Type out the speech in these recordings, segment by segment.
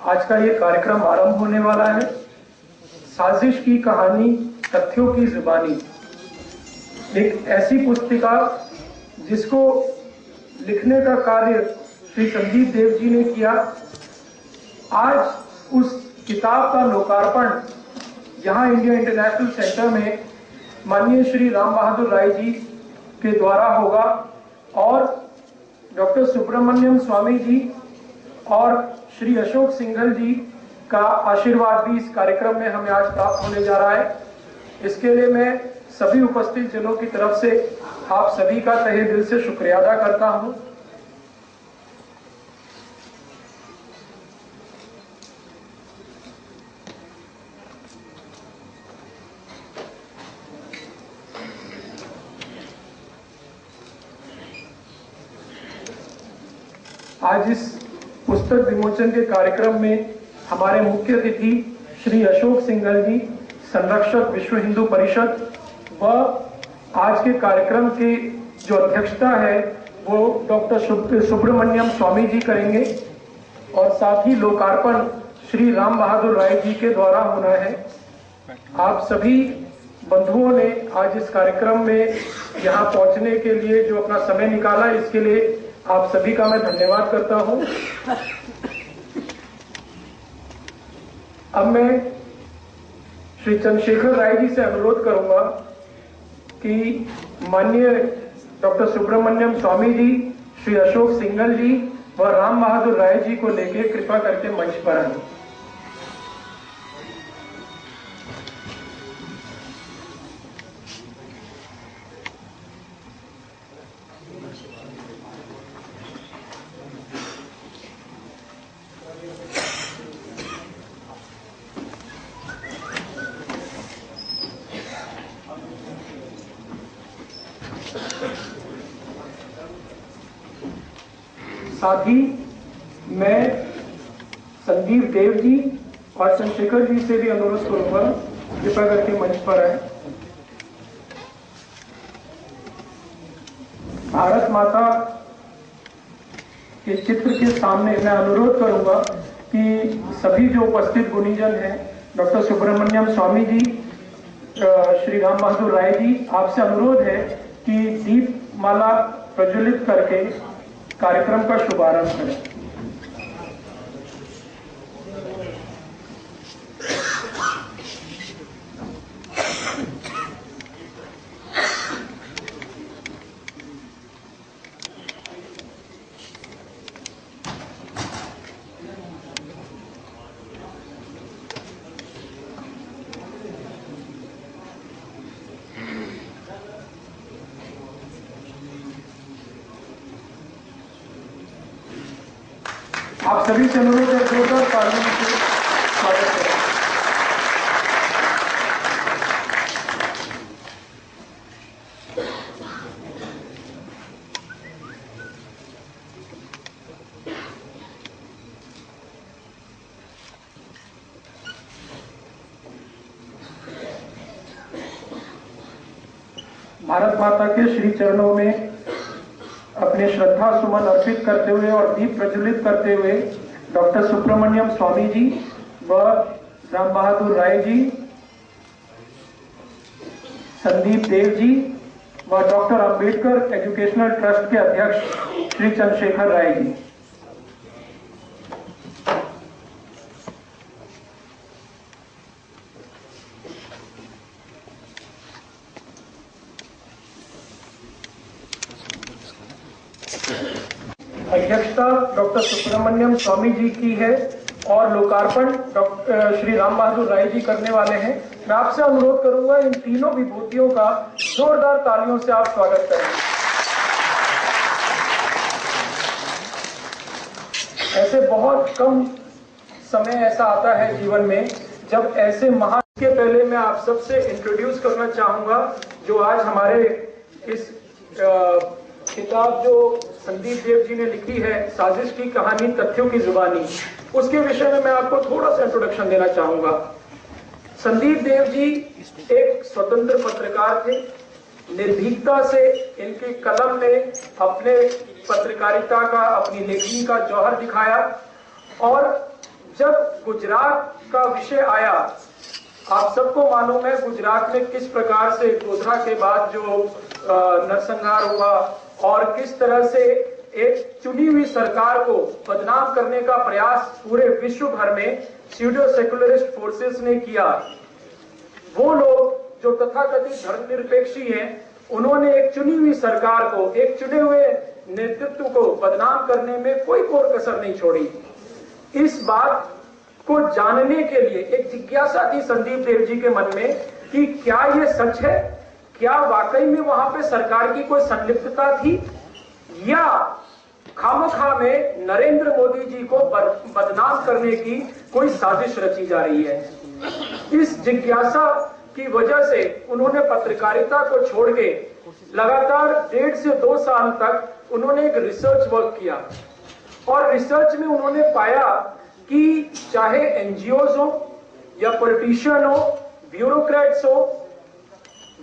आज का ये कार्यक्रम आरंभ होने वाला है। साजिश की कहानी, तथ्यों की जुबानी, एक ऐसी पुस्तिका जिसको लिखने का कार्य श्री संदीप देव जी ने किया। आज उस किताब का लोकार्पण यहाँ इंडिया इंटरनेशनल सेंटर में माननीय श्री राम बहादुर राय जी के द्वारा होगा और डॉक्टर सुब्रमण्यम स्वामी जी और श्री अशोक सिंघल जी का आशीर्वाद भी इस कार्यक्रम में हमें आज प्राप्त होने जा रहा है। इसके लिए मैं सभी उपस्थित जनों की तरफ से आप सभी का तहे दिल से शुक्रिया अदा करता हूं। आज इस पुस्तक विमोचन के कार्यक्रम में हमारे मुख्य अतिथि श्री अशोक सिंघल जी, संरक्षक विश्व हिंदू परिषद, व आज के कार्यक्रम की जो अध्यक्षता है वो डॉक्टर सुब्रमण्यम स्वामी जी करेंगे और साथ ही लोकार्पण श्री राम बहादुर राय जी के द्वारा होना है। आप सभी बंधुओं ने आज इस कार्यक्रम में यहाँ पहुंचने के लिए जो अपना समय निकाला, इसके लिए आप सभी का मैं धन्यवाद करता हूं। अब मैं श्री चंद्रशेखर राय जी से अनुरोध करूंगा कि माननीय डॉक्टर सुब्रमण्यम स्वामी जी, श्री अशोक सिंघल जी व राम बहादुर राय जी को लेकर कृपा करके मंच पर आए। साथ ही मैं संदीप देव जी और चंद्रशेखर जी से भी अनुरोध करूंगा कृपया करके मंच पर आए। भारत माता के चित्र के सामने मैं अनुरोध करूंगा कि सभी जो उपस्थित गुणीजन हैं, डॉक्टर सुब्रमण्यम स्वामी जी, श्री राम बहादुर राय जी, आपसे अनुरोध है कि दीप माला प्रज्वलित करके कार्यक्रम का शुभारंभ करें। आप सभी से अनुरोध है, जोरदार तालियों से स्वागत करें। भारत माता के श्री चरणों में अपने श्रद्धा सुमन अर्पित करते हुए और दीप प्रज्वलित करते हुए डॉक्टर सुब्रमण्यम स्वामी जी व राम बहादुर राय जी, संदीप देव जी व डॉक्टर अंबेडकर एजुकेशनल ट्रस्ट के अध्यक्ष श्री चंद्रशेखर राय जी। अध्यक्षता डॉक्टर सुब्रमण्यम स्वामी जी की है और लोकार्पण डॉक्टर श्री राम बहादुर राय जी करने वाले हैं। मैं आपसे अनुरोध करूंगा इन तीनों विभूतियों का जोरदार तालियों से आप स्वागत करें। ऐसे बहुत कम समय ऐसा आता है जीवन में जब ऐसे महान के पहले मैं आप सबसे इंट्रोड्यूस करना चाहूंगा जो आज हमारे इस किताब जो संदीप देव जी ने लिखी है, साजिश की कहानी, तथ्यों की जुबानी, उसके विषय में मैं आपको थोड़ा सा इंट्रोडक्शन देना चाहूंगा। संदीप देव जी एक स्वतंत्र पत्रकार थे। निर्भीकता से इनकी कलम ने अपने पत्रकारिता का, अपनी लेखनी का जौहर दिखाया और जब गुजरात का विषय आया, आप सबको मालूम है गुजरात में किस प्रकार से गोधरा के बाद जो नरसंहार हुआ और किस तरह से एक चुनी हुई सरकार को बदनाम करने का प्रयास पूरे विश्व भर में स्यूडो सेकुलरिस्ट फोर्सेस ने किया। वो लोग जो तथाकथित धर्मनिरपेक्षी हैं, उन्होंने एक चुनी हुई सरकार को, एक चुने हुए नेतृत्व को बदनाम करने में कोई कोर कसर नहीं छोड़ी। इस बात को जानने के लिए एक जिज्ञासा थी संदीप देव जी के मन में कि क्या ये सच है, क्या वाकई में वहां पे सरकार की कोई संलिप्तता थी या खामखा में नरेंद्र मोदी जी को बदनाम करने की कोई साजिश रची जा रही है। इस जिज्ञासा की वजह से उन्होंने पत्रकारिता को छोड़ के लगातार 1.5 से 2 साल तक उन्होंने एक रिसर्च वर्क किया और रिसर्च में उन्होंने पाया कि चाहे एनजीओज हो या पॉलिटिशियन हो, ब्यूरोक्रेट्स हो,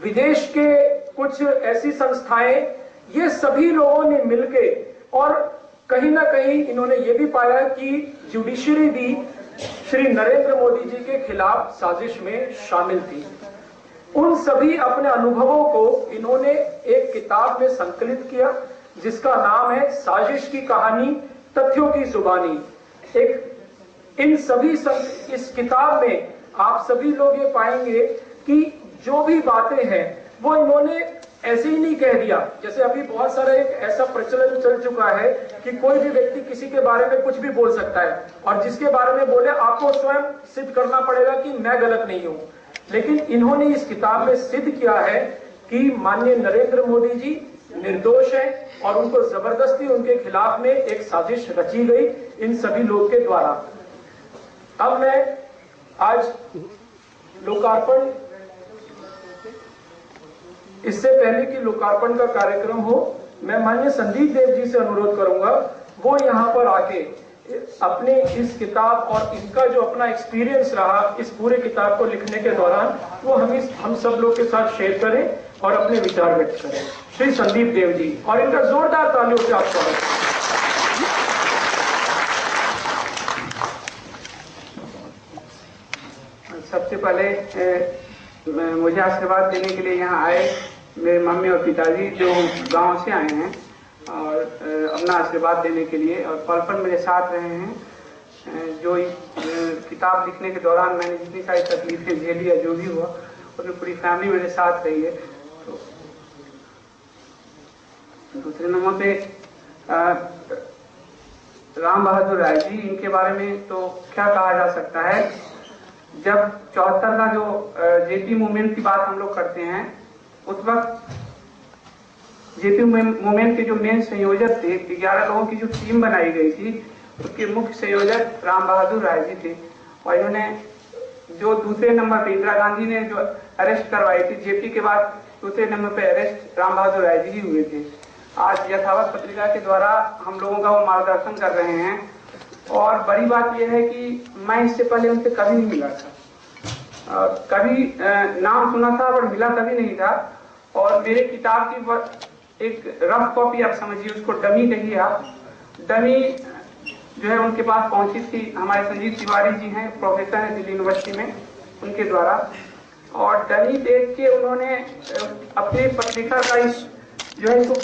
विदेश के कुछ ऐसी संस्थाएं, ये सभी लोगों ने मिलके और कहीं ना कहीं इन्होंने ये भी पाया कि जुडिशरी भी श्री नरेंद्र मोदी जी के खिलाफ साजिश में शामिल थी। उन सभी अपने अनुभवों को इन्होंने एक किताब में संकलित किया जिसका नाम है साजिश की कहानी, तथ्यों की जुबानी। इस किताब में आप सभी लोग ये पाएंगे कि जो भी बातें हैं वो इन्होंने ऐसे ही नहीं कह दिया। जैसे अभी बहुत सारा एक ऐसा प्रचलन चल चुका है कि कोई भी व्यक्ति किसी के बारे में कुछ भी बोल सकता है और जिसके बारे में बोले आपको स्वयं सिद्ध करना पड़ेगा कि मैं गलत नहीं हूं। लेकिन इन्होंने इस किताब में सिद्ध किया है कि माननीय नरेंद्र मोदी जी निर्दोष हैं और उनको जबरदस्ती उनके खिलाफ में एक साजिश रची गई इन सभी लोग के द्वारा। अब मैं आज लोकार्पण, इससे पहले कि लोकार्पण का कार्यक्रम हो, मैं माननीय संदीप देव जी से अनुरोध करूंगा वो यहाँ पर आके अपने इस किताब और इनका जो अपना एक्सपीरियंस रहा इस पूरे किताब को लिखने के दौरान वो हम सब लोग के साथ शेयर करें और अपने विचार व्यक्त करें। श्री संदीप देव जी, और इनका जोरदार तालियों से आप स्वागत करें। सबसे पहले मुझे आशीर्वाद देने के लिए यहाँ आए मेरे मम्मी और पिताजी जो गांव से आए हैं और अपना आशीर्वाद देने के लिए, और पल पल मेरे साथ रहे हैं। जो किताब लिखने के दौरान मैंने जितनी सारी तकलीफें झेली या जो भी हुआ उसमें पूरी फैमिली मेरे साथ रही है। तो दूसरे नंबर पे राम बहादुर राय जी, इनके बारे में तो क्या कहा जा सकता है। जब 74 का जो जेपी मूवमेंट की बात हम लोग करते हैं, उस वक्त जेपी मूवमेंट के जो मेन संयोजक थे, 11 लोगों की जो टीम बनाई गई थी, उसके मुख्य संयोजक राम बहादुर राय जी थे। और इन्होंने जो दूसरे नंबर पे इंदिरा गांधी ने जो अरेस्ट करवाई थी, जेपी के बाद दूसरे नंबर पे अरेस्ट राम बहादुर राय जी ही हुए थे। आज यथावत पत्रिका के द्वारा हम लोगों का वो मार्गदर्शन कर रहे हैं। और बड़ी बात यह है कि मैं इससे पहले उनसे कभी नहीं मिला था, कभी नाम सुना था पर मिला कभी नहीं था। और मेरे किताब की एक रफ कॉपी आप समझिए, उसको डमी कहिए आप, डमी जो है उनके पास पहुंची थी। हमारे संजीव तिवारी जी हैं, प्रोफेसर हैं दिल्ली यूनिवर्सिटी में, उनके द्वारा। और डमी देख के उन्होंने अपनी पत्रिका का जो है इसको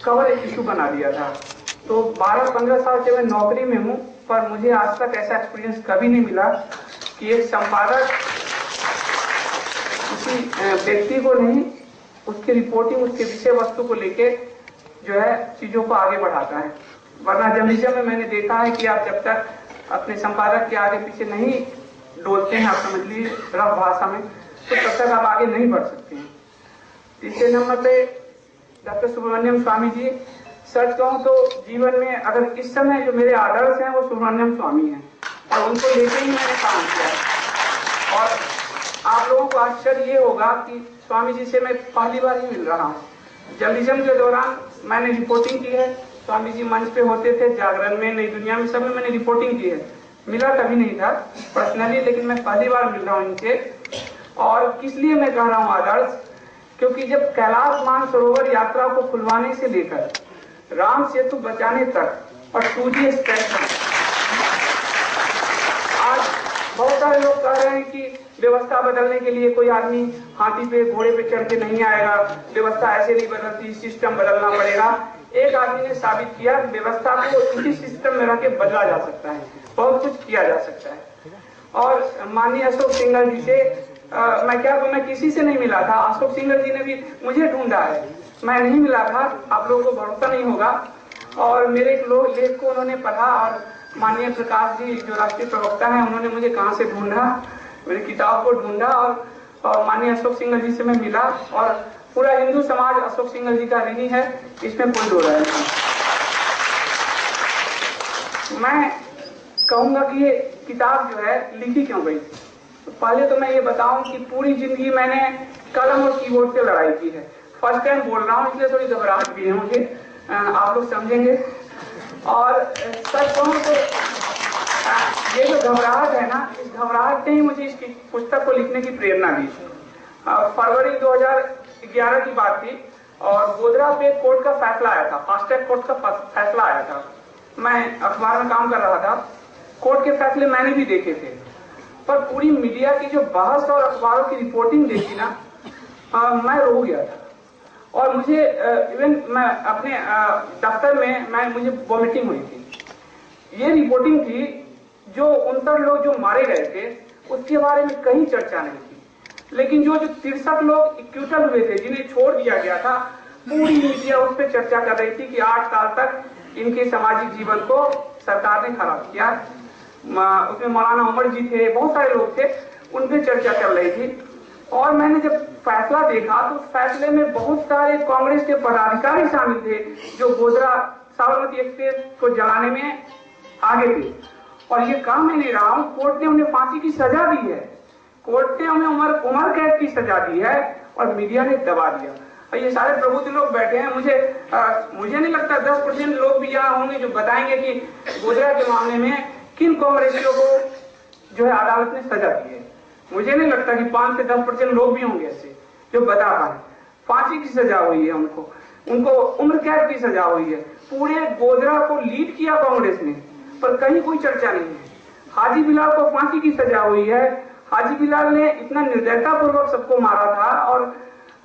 कवर एक इशू बना दिया था। तो 12-15 साल से मैं नौकरी में हूँ, पर मुझे आज तक ऐसा एक्सपीरियंस कभी नहीं मिला कि एक संपादक किसी व्यक्ति को नहीं, उसकी रिपोर्टिंग, उसके विषय वस्तु को लेके जो है चीजों को आगे बढ़ाता है। वरना जर्नलिज्म में मैंने देखा है कि आप जब तक अपने संपादक के आगे पीछे नहीं डोलते हैं, आप समझ लीजिए रफ भाषा में, तो तब तक आप आगे नहीं बढ़ सकते हैं। तीसरे नंबर पे डॉक्टर सुब्रमण्यम स्वामी जी, सच कहूं तो जीवन में अगर इस समय जो मेरे आदर्श हैं वो सुब्रमण्यम स्वामी हैं और उनको लेके ही मैंने काम किया। और आप लोगों को आश्चर्य ये होगा कि स्वामी जी से मैं पहली बार ही मिल रहा हूँ। जर्नलिज्म के दौरान मैंने रिपोर्टिंग की है, स्वामी जी मंच पे होते थे, जागरण में, नई दुनिया में, सब में मैंने रिपोर्टिंग की है। मिला कभी नहीं था पर्सनली, लेकिन मैं पहली बार मिल रहा हूँ इनसे। और किस लिए मैं कह रहा हूँ आदर्श, क्योंकि जब कैलाश मानसरोवर यात्रा को खुलवाने से लेकर राम सेतु बचाने तक और 2G स्टेशन, सारे लोग कह रहे हैं कि व्यवस्था बदलने के लिए कोई आदमी हाथी पे घोड़े पे चढ़ के नहीं आएगा, व्यवस्था ऐसे नहीं बदलती, सिस्टम बदलना पड़ेगा। एक आदमी ने साबित किया व्यवस्था को इसी सिस्टम में रह के बदला जा सकता है, बहुत कुछ किया जा सकता है। और माननीय अशोक सिंघल जी से मैं क्या कहूँ, मैं किसी से नहीं मिला था, अशोक सिंघल जी ने भी मुझे ढूंढा है, मैं नहीं मिला था। आप लोगों को भरोसा नहीं होगा। और मेरे एक लोग लेख को उन्होंने पढ़ा और माननीय प्रकाश जी जो राष्ट्रीय प्रवक्ता हैं उन्होंने मुझे कहाँ से ढूंढा, मेरी किताब को ढूंढा और माननीय अशोक सिंघल जी से मैं मिला। और पूरा हिंदू समाज अशोक सिंघल जी का ऋणी है, इसमें कोई दो राय नहीं। मैं कहूंगा कि ये किताब जो है लिखी क्यों गई। पहले तो मैं ये बताऊं कि पूरी जिंदगी मैंने कलम और कीबोर्ड से लड़ाई की है। फर्स्ट टाइम बोल रहा हूँ इसलिए थोड़ी घबराहट भी है मुझे, आप लोग समझेंगे। और सच कहूं तो ये जो घबराहट है ना, इस घबराहट ने ही मुझे इस पुस्तक को लिखने की प्रेरणा दी। फरवरी 2011 की बात थी और गोधरा पे कोर्ट का फैसला आया था, फास्ट ट्रैक कोर्ट का फैसला आया था। मैं अखबार में काम कर रहा था, कोर्ट के फैसले मैंने भी देखे थे, पर पूरी मीडिया की जो बहस और अखबारों की रिपोर्टिंग देखी ना, मैं रो गया था। और मुझे इवन मैं अपने दफ्तर में मुझे वॉमिटिंग हुई थी। ये रिपोर्टिंग थी जो 69 लोग जो मारे गए थे उसके बारे में कहीं चर्चा नहीं थी, लेकिन जो 63 लोग एक्यूटल हुए थे जिन्हें छोड़ दिया गया था, पूरी मीडिया उस पर चर्चा कर रही थी कि 8 साल तक इनके सामाजिक जीवन को सरकार ने खराब किया। उसमें मौलाना उमर जी थे, बहुत सारे लोग थे, उन पर चर्चा चल रही थी। और मैंने जब फैसला देखा तो उस फैसले में बहुत सारे कांग्रेस के पदाधिकारी शामिल थे जो गोधरा साबरमती एक्सप्रेस को जलाने में आगे थे। और ये कहा मैं नहीं रहा हूं, कोर्ट ने उन्हें फांसी की सजा दी है, कोर्ट ने उन्हें उम्र कैद की सजा दी है और मीडिया ने दबा दिया। और ये सारे प्रबुद्ध लोग बैठे हैं, मुझे नहीं लगता 10% लोग भी यहाँ होंगे जो बताएंगे कि गोधरा के मामले में किन कांग्रेसियों को जो है अदालत ने सजा दी है। मुझे नहीं लगता कि 5 से 10% लोग भी होंगे ऐसे जो बता पाए। फांसी की सजा हुई है उनको उम्र कैद की सजा हुई है। पूरे गोधरा को लीड किया कांग्रेस ने, पर कहीं कोई चर्चा नहीं है। हाजी बिलाल को फांसी की सजा हुई है। हाजी बिलाल ने इतना निर्दयता पूर्वक सबको मारा था। और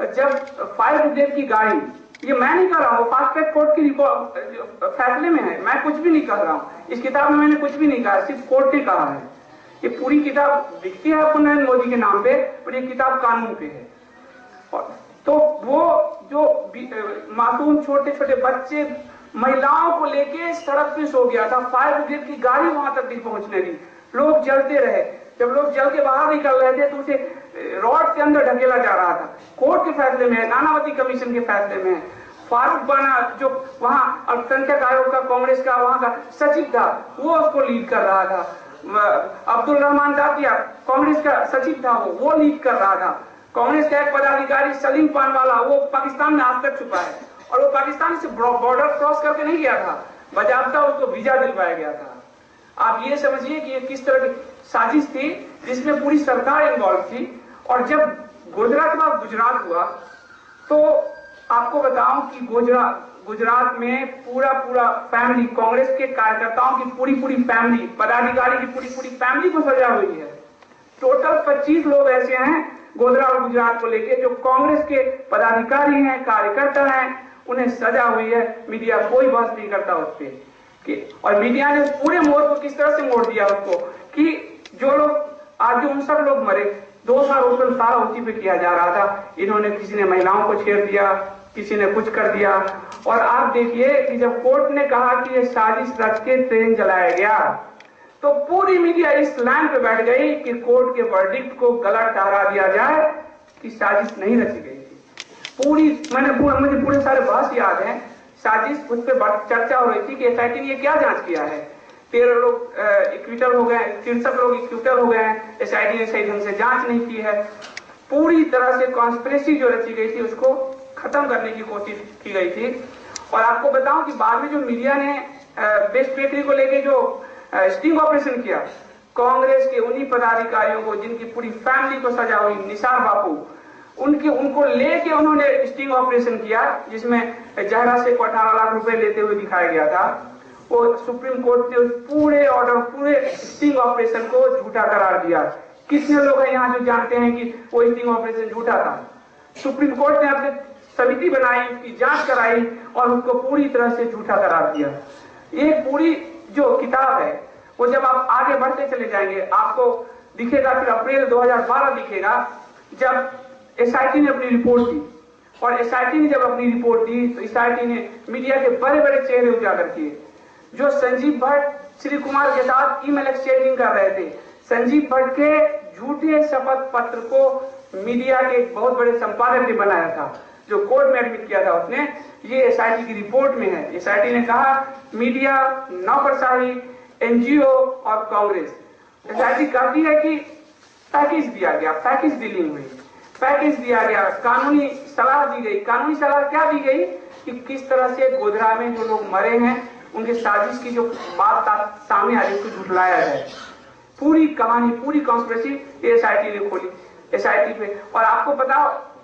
जब फायर ब्रिगेड की गाड़ी, ये मैं नहीं कर रहा हूँ, फास्ट ट्रैक कोर्ट की फैसले में है, मैं कुछ भी नहीं कर रहा हूँ, इस किताब में मैंने कुछ भी नहीं कहा, सिर्फ कोर्ट ने कहा है। ये पूरी किताब दिखती है आपको नरेंद्र मोदी के नाम पे, और ये किताब कानून पे है। तो वो जो मासूम छोटे छोटे बच्चे, महिलाओं को लेके सड़क पे सो गया था, फायर ब्रिगेड की गाड़ी वहां तक नहीं पहुंचने दी, लोग जलते रहे। जब लोग जल के बाहर निकल रहे थे तो उसे रॉड से अंदर ढकेला जा रहा था। कोर्ट के फैसले में है, नानावती कमीशन के फैसले में है। फारूक बाना जो वहां अल्पसंख्यक आयोग का कांग्रेस का वहां का सचिव था, वो उसको लीड कर रहा था। अब्दुल रहमान दातिया कांग्रेस का सचिव था, वो लीड कर रहा था। कांग्रेस का एक पदाधिकारी सलीम पानवाला, वो पाकिस्तान में आज तक छुपा है, और वो पाकिस्तान से बॉर्डर क्रॉस करके नहीं गया था, बाकायदा उसको वीजा दिलवाया गया था। आप ये समझिए कि ये किस तरह की साजिश थी जिसमें पूरी सरकार इन्वॉल्व थी। और जब गोधरा के बाद गुजरात हुआ तो आपको बताऊं कि गुजरात में पूरा फैमिली, कांग्रेस के कार्यकर्ताओं की पूरी फैमिली, पदाधिकारी की पूरी फैमिली को सजा हुई है। टोटल 25 लोग ऐसे हैं गोधरा और गुजरात को लेके जो कांग्रेस के पदाधिकारी हैं, कार्यकर्ता हैं, उन्हें सजा हुई है। मीडिया कोई बहस नहीं करता उस पर। और मीडिया ने पूरे मोड़ को किस तरह से मोड़ दिया उसको कि जो लोग आज जो 59 लोग मरे, 2 साल रोशन सारा उसी पे किया जा रहा था। इन्होंने, किसी ने महिलाओं को छेड़ दिया, किसी ने कुछ कर दिया। और आप देखिए कि जब कोर्ट ने कहा कि ये साजिश रच के ट्रेन जलाया गया, तो पूरी मीडिया इस लाइन पे बैठ गई कि कोर्ट के वर्डिक्ट को गलत ठहरा दिया जाए कि साजिश नहीं रची गई थी। मुझे पूरे सारे बहस याद है, साजिश उस पर चर्चा हो रही थी कि एसआईटी ने क्या जांच किया है। 13 लोग एक्विटल हो गए, 63 लोग एक्विटल हो गए हैं, एसआईटी ने सही ढंग से जांच नहीं की है। पूरी तरह से कॉन्स्पिरेसी जो रची गई थी उसको खत्म करने की कोशिश की गई थी। और आपको बताऊं कि बाद में जो मीडिया ने बेस्ट बेकरी को लेके जो स्टिंग ऑपरेशन किया, कांग्रेस के उन्हीं पदाधिकारियों को जिनकी पूरी फैमिली को सजा हुई, निसार बापू, उनको लेके उन्होंने स्टिंग ऑपरेशन किया, जिसमें जहरा से 18 लाख रुपए लेते हुए दिखाया गया था। वो सुप्रीम कोर्ट ने उस पूरे ऑर्डर, पूरे स्टिंग ऑपरेशन को झूठा करार दिया। कितने लोग हैं यहाँ जो जानते हैं कि वो स्टिंग ऑपरेशन झूठा था? सुप्रीम कोर्ट ने अपने समिति बनाई, उसकी जांच कराई और उसको पूरी तरह से झूठा करार दिया। ये पूरी जो किताब है वो जब आप आगे बढ़ते चले जाएंगे आपको दिखेगा, फिर अप्रैल 2012 दिखेगा जब एसआईटी ने अपनी रिपोर्ट दी। और एसआईटी ने जब अपनी रिपोर्ट दी तो एसआईटी ने मीडिया के बड़े बड़े चेहरे उजागर किए। जो संजीव भट्ट श्री कुमार के साथ ईमेल एक्सचेंजिंग कर रहे थे, संजीव भट्ट के झूठे शपथ पत्र को मीडिया के एक बहुत बड़े संपादक ने बनाया था, जो कोर्ट में एडमिट किया था उसने। ये एसआईटी की रिपोर्ट में है। एसआईटी ने कहा मीडिया, नौकरशाही, एनजीओ और कांग्रेस। एसआईटी कहती है कि पैकेज दिया गया, पैकेज डीलिंग हुई, पैकेज दिया गया, कानूनी सलाह दी गई। कानूनी सलाह क्या दी गई कि किस तरह से गोधरा में जो लोग मरे हैं उनके साजिश की जो बात सामने आ रही उसको झुठलाया जाए। पूरी कहानी, पूरी कॉन्स्पिरेसी एसआईटी ने खोली एसआईटी पे। और आपको पता,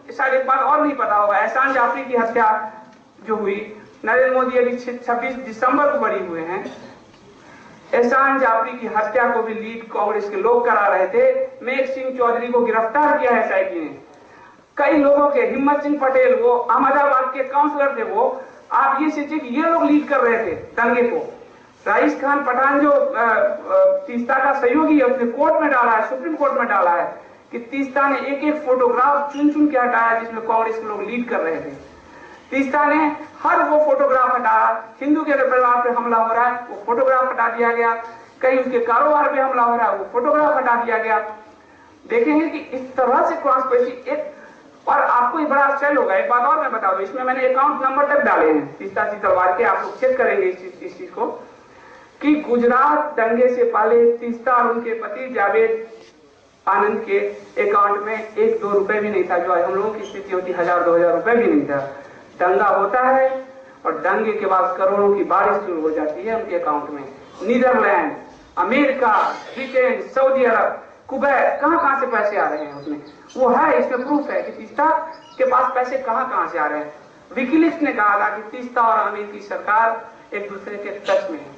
शायद एक बात और नहीं पता होगा, एहसान जाफरी की हत्या जो हुई, नरेंद्र मोदी अभी 26 दिसंबर को बरी हुए हैं। एहसान जाफरी की हत्या को भी लीड कांग्रेस के लोग करा रहे थे। मेघ सिंह चौधरी को गिरफ्तार किया है एसआईटी ने। कई लोगों के, हिम्मत सिंह पटेल, वो अहमदाबाद के काउंसलर थे, वो आप ये सोचिए कि ये लोग लीड कर रहे थे दंगे को। राइस खान पठान जो तीस्ता का सहयोगी है उसने कोर्ट में डाला है, सुप्रीम कोर्ट में डाला है कि तीस्ता ने एक एक फोटोग्राफ चुन चुन के हटाया जिसमें कांग्रेस के लोग लीड कर रहे थे। तीस्ता ने हर वो फोटोग्राफ हटाया। हिंदू के परिवार पे हमला हो रहा है, वो फोटोग्राफ हटा दिया गया। कहीं उसके कारोबार पे हमला हो रहा है, वो फोटोग्राफ हटा दिया गया। देखेंगे कि इस तरह से कॉन्स्पिरेसी एक। और आपको एक बड़ा आश्चर्य होगा, एक बात और मैं बता दूं, इसमें मैंने अकाउंट नंबर तक डाले हैं तीस्ता तलवार के, आप लोग चेक करेंगे इस चीज को कि गुजरात दंगे से पहले तीस्ता और उनके पति जावेद आनंद के अकाउंट में 1-2 रुपए भी नहीं था। जो हम लोगों की स्थिति होती 1000-2000 रुपए भी नहीं था। दंगा होता है और दंगे के बाद करोड़ों की बारिश शुरू हो जाती है उनके अकाउंट में। नीदरलैंड, अमेरिका, ब्रिटेन, सऊदी अरब, कुवैत, कहां से पैसे आ रहे हैं उसमें, वो है, इसमें प्रूफ है कि तीस्ता के पास पैसे कहां से आ रहे हैं। विकीलीक्स ने कहा था कि तीस्ता और अमेरिकी सरकार एक दूसरे के टच में है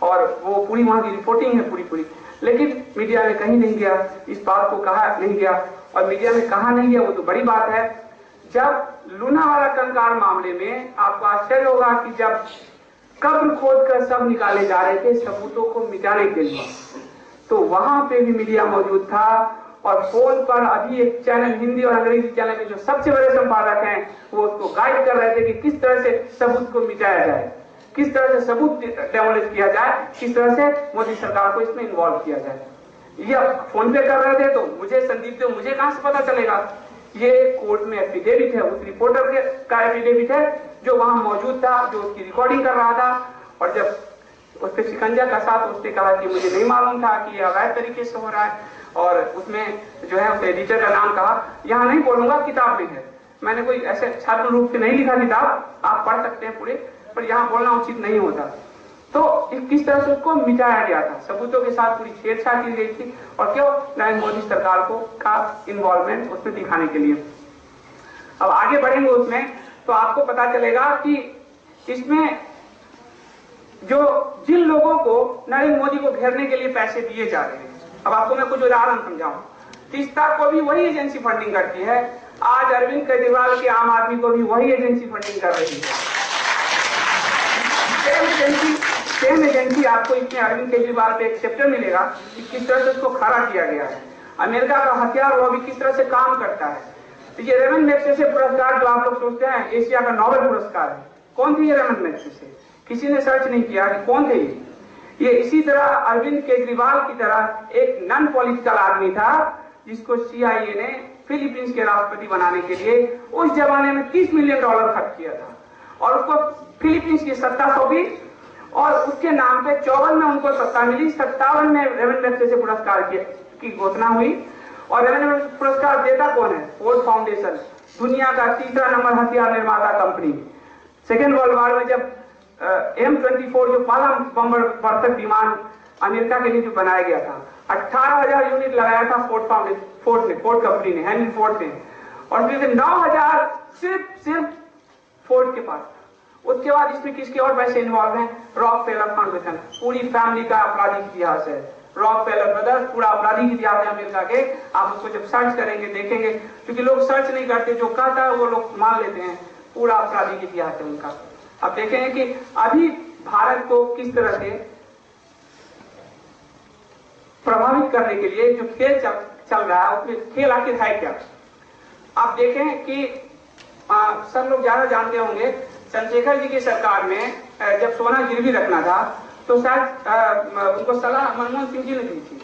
और वो पूरी वहां की रिपोर्टिंग है पूरी। लेकिन मीडिया में कहीं नहीं गया, इस बात को कहा नहीं गया। और मीडिया में कहा नहीं गया वो तो बड़ी बात है। जब लूनावाला कंकाल मामले में आपको आश्चर्य होगा कि जब कब्र खोदकर सब निकाले जा रहे थे सबूतों को मिटाने के लिए, तो वहां पे भी मीडिया मौजूद था। और फोन पर अभी एक चैनल, हिंदी और अंग्रेजी चैनल के जो सबसे बड़े संपादक हैं, वो उसको गाइड कर रहे थे कि किस तरह से सबूत को मिटाया जाए, किस तरह से सबूत डेमोलिश किया जाए, किस तरह से मोदी सरकार को इसमें इन्वॉल्व किया जाए। ये फोन पे कर रहे थे तो मुझे संदीप थे, मुझे कहां से पता चलेगा? ये कोर्ट में एफिडेविट है, उस रिपोर्टर का एफिडेविट है जो वहां मौजूद था, जो उसकी रिकॉर्डिंग कर रहा था। और जब उस पर शिकंजा का साथ उसने कहा कि मुझे नहीं मालूम था कि यह अवैध तरीके से हो रहा है। और उसमें जो है उस एडिटर का नाम कहा, यहाँ नहीं बोलूंगा, किताब में है, मैंने कोई ऐसे छात्र रूप से नहीं लिखा किताब, आप पढ़ सकते हैं पूरे, पर यहाँ बोलना उचित नहीं होता। तो किस तरह से उसको मिटाया गया था, सबूतों के साथ पूरी छेड़छाड़ की गई थी। और क्यों? नरेंद्र मोदी सरकार को का इन्वॉल्वमेंट उसमें दिखाने के लिए। अब आगे बढ़ेंगे उसमें तो आपको पता चलेगा कि इसमें जो जिन लोगों को नरेंद्र मोदी को घेरने के लिए पैसे दिए जा रहे हैं, अब आपको मैं कुछ उदाहरण समझाऊं। तीस्ता को भी वही एजेंसी फंडिंग करती है, आज अरविंद केजरीवाल के आम आदमी को भी वही एजेंसी फंडिंग कर रही है। सेम एजेंसी आपको इसमें अरविंद केजरीवाल पे एक चैप्टर मिलेगा कि किस तरह से उसको खड़ा किया गया है। अमेरिका का हथियार लॉबी किस तरह से काम करता है। तो ये रेमन मैग्सेसे पुरस्कार जो आप लोग सोचते हैं एशिया का नोबेल पुरस्कार है, कौन थे ये रेमन मैग्सेसे? किसी ने सर्च नहीं किया कि कौन थे ये इसी तरह अरविंद केजरीवाल की तरह एक नॉन पॉलिटिकल आदमी था जिसको CIA ने फिलीपींस के राष्ट्रपति बनाने के लिए उस जमाने में $30 मिलियन खर्च किया था और उसको फिलीपींस की सत्ता सौंपी और उसके नाम पे 54 में उनको सत्ता मिली, 57 में रेमन मैग्सेसे पुरस्कार की घोषणा हुई। और रेमन पुरस्कार देता कौन है? फोर्ड फाउंडेशन, दुनिया का 3रा नंबर हथियार निर्माता कंपनी। सेकेंड वर्ल्ड वॉर में जब M24 जो पहला बम्बर बर्तक विमान अमेरिका के लिए जो बनाया गया था, 18,000 यूनिट लगाया था फोर्ड कंपनी ने, हेनरी फोर्ड ने, और उसमें से 9,000 सिर्फ फोर्ड के पास था। उसके बाद इसमें किसके और पैसे इन्वॉल्व हैं? रॉकफेलर फाउंडेशन, पूरी फैमिली का आपराधिक इतिहास है। रॉकफेलर ब्रदर्स पूरा आपराधिक इतिहास है अमेरिका के। आप उसको जब सर्च करेंगे देखेंगे, क्योंकि लोग सर्च नहीं करते, जो कहता है वो लोग मान लेते हैं। पूरा आपराधिक इतिहास है उनका। अब देखेंगे कि अभी भारत को किस तरह से प्रभावित करने के लिए जो खेल चल रहा है, उसमें खेल आखिर है क्या। आप देखें कि सब लोग ज्यादा जानते होंगे, चंद्रशेखर जी की सरकार में जब सोना गिरवी रखना था तो शायद उनको सलाह मनमोहन सिंह जी ने दी थी।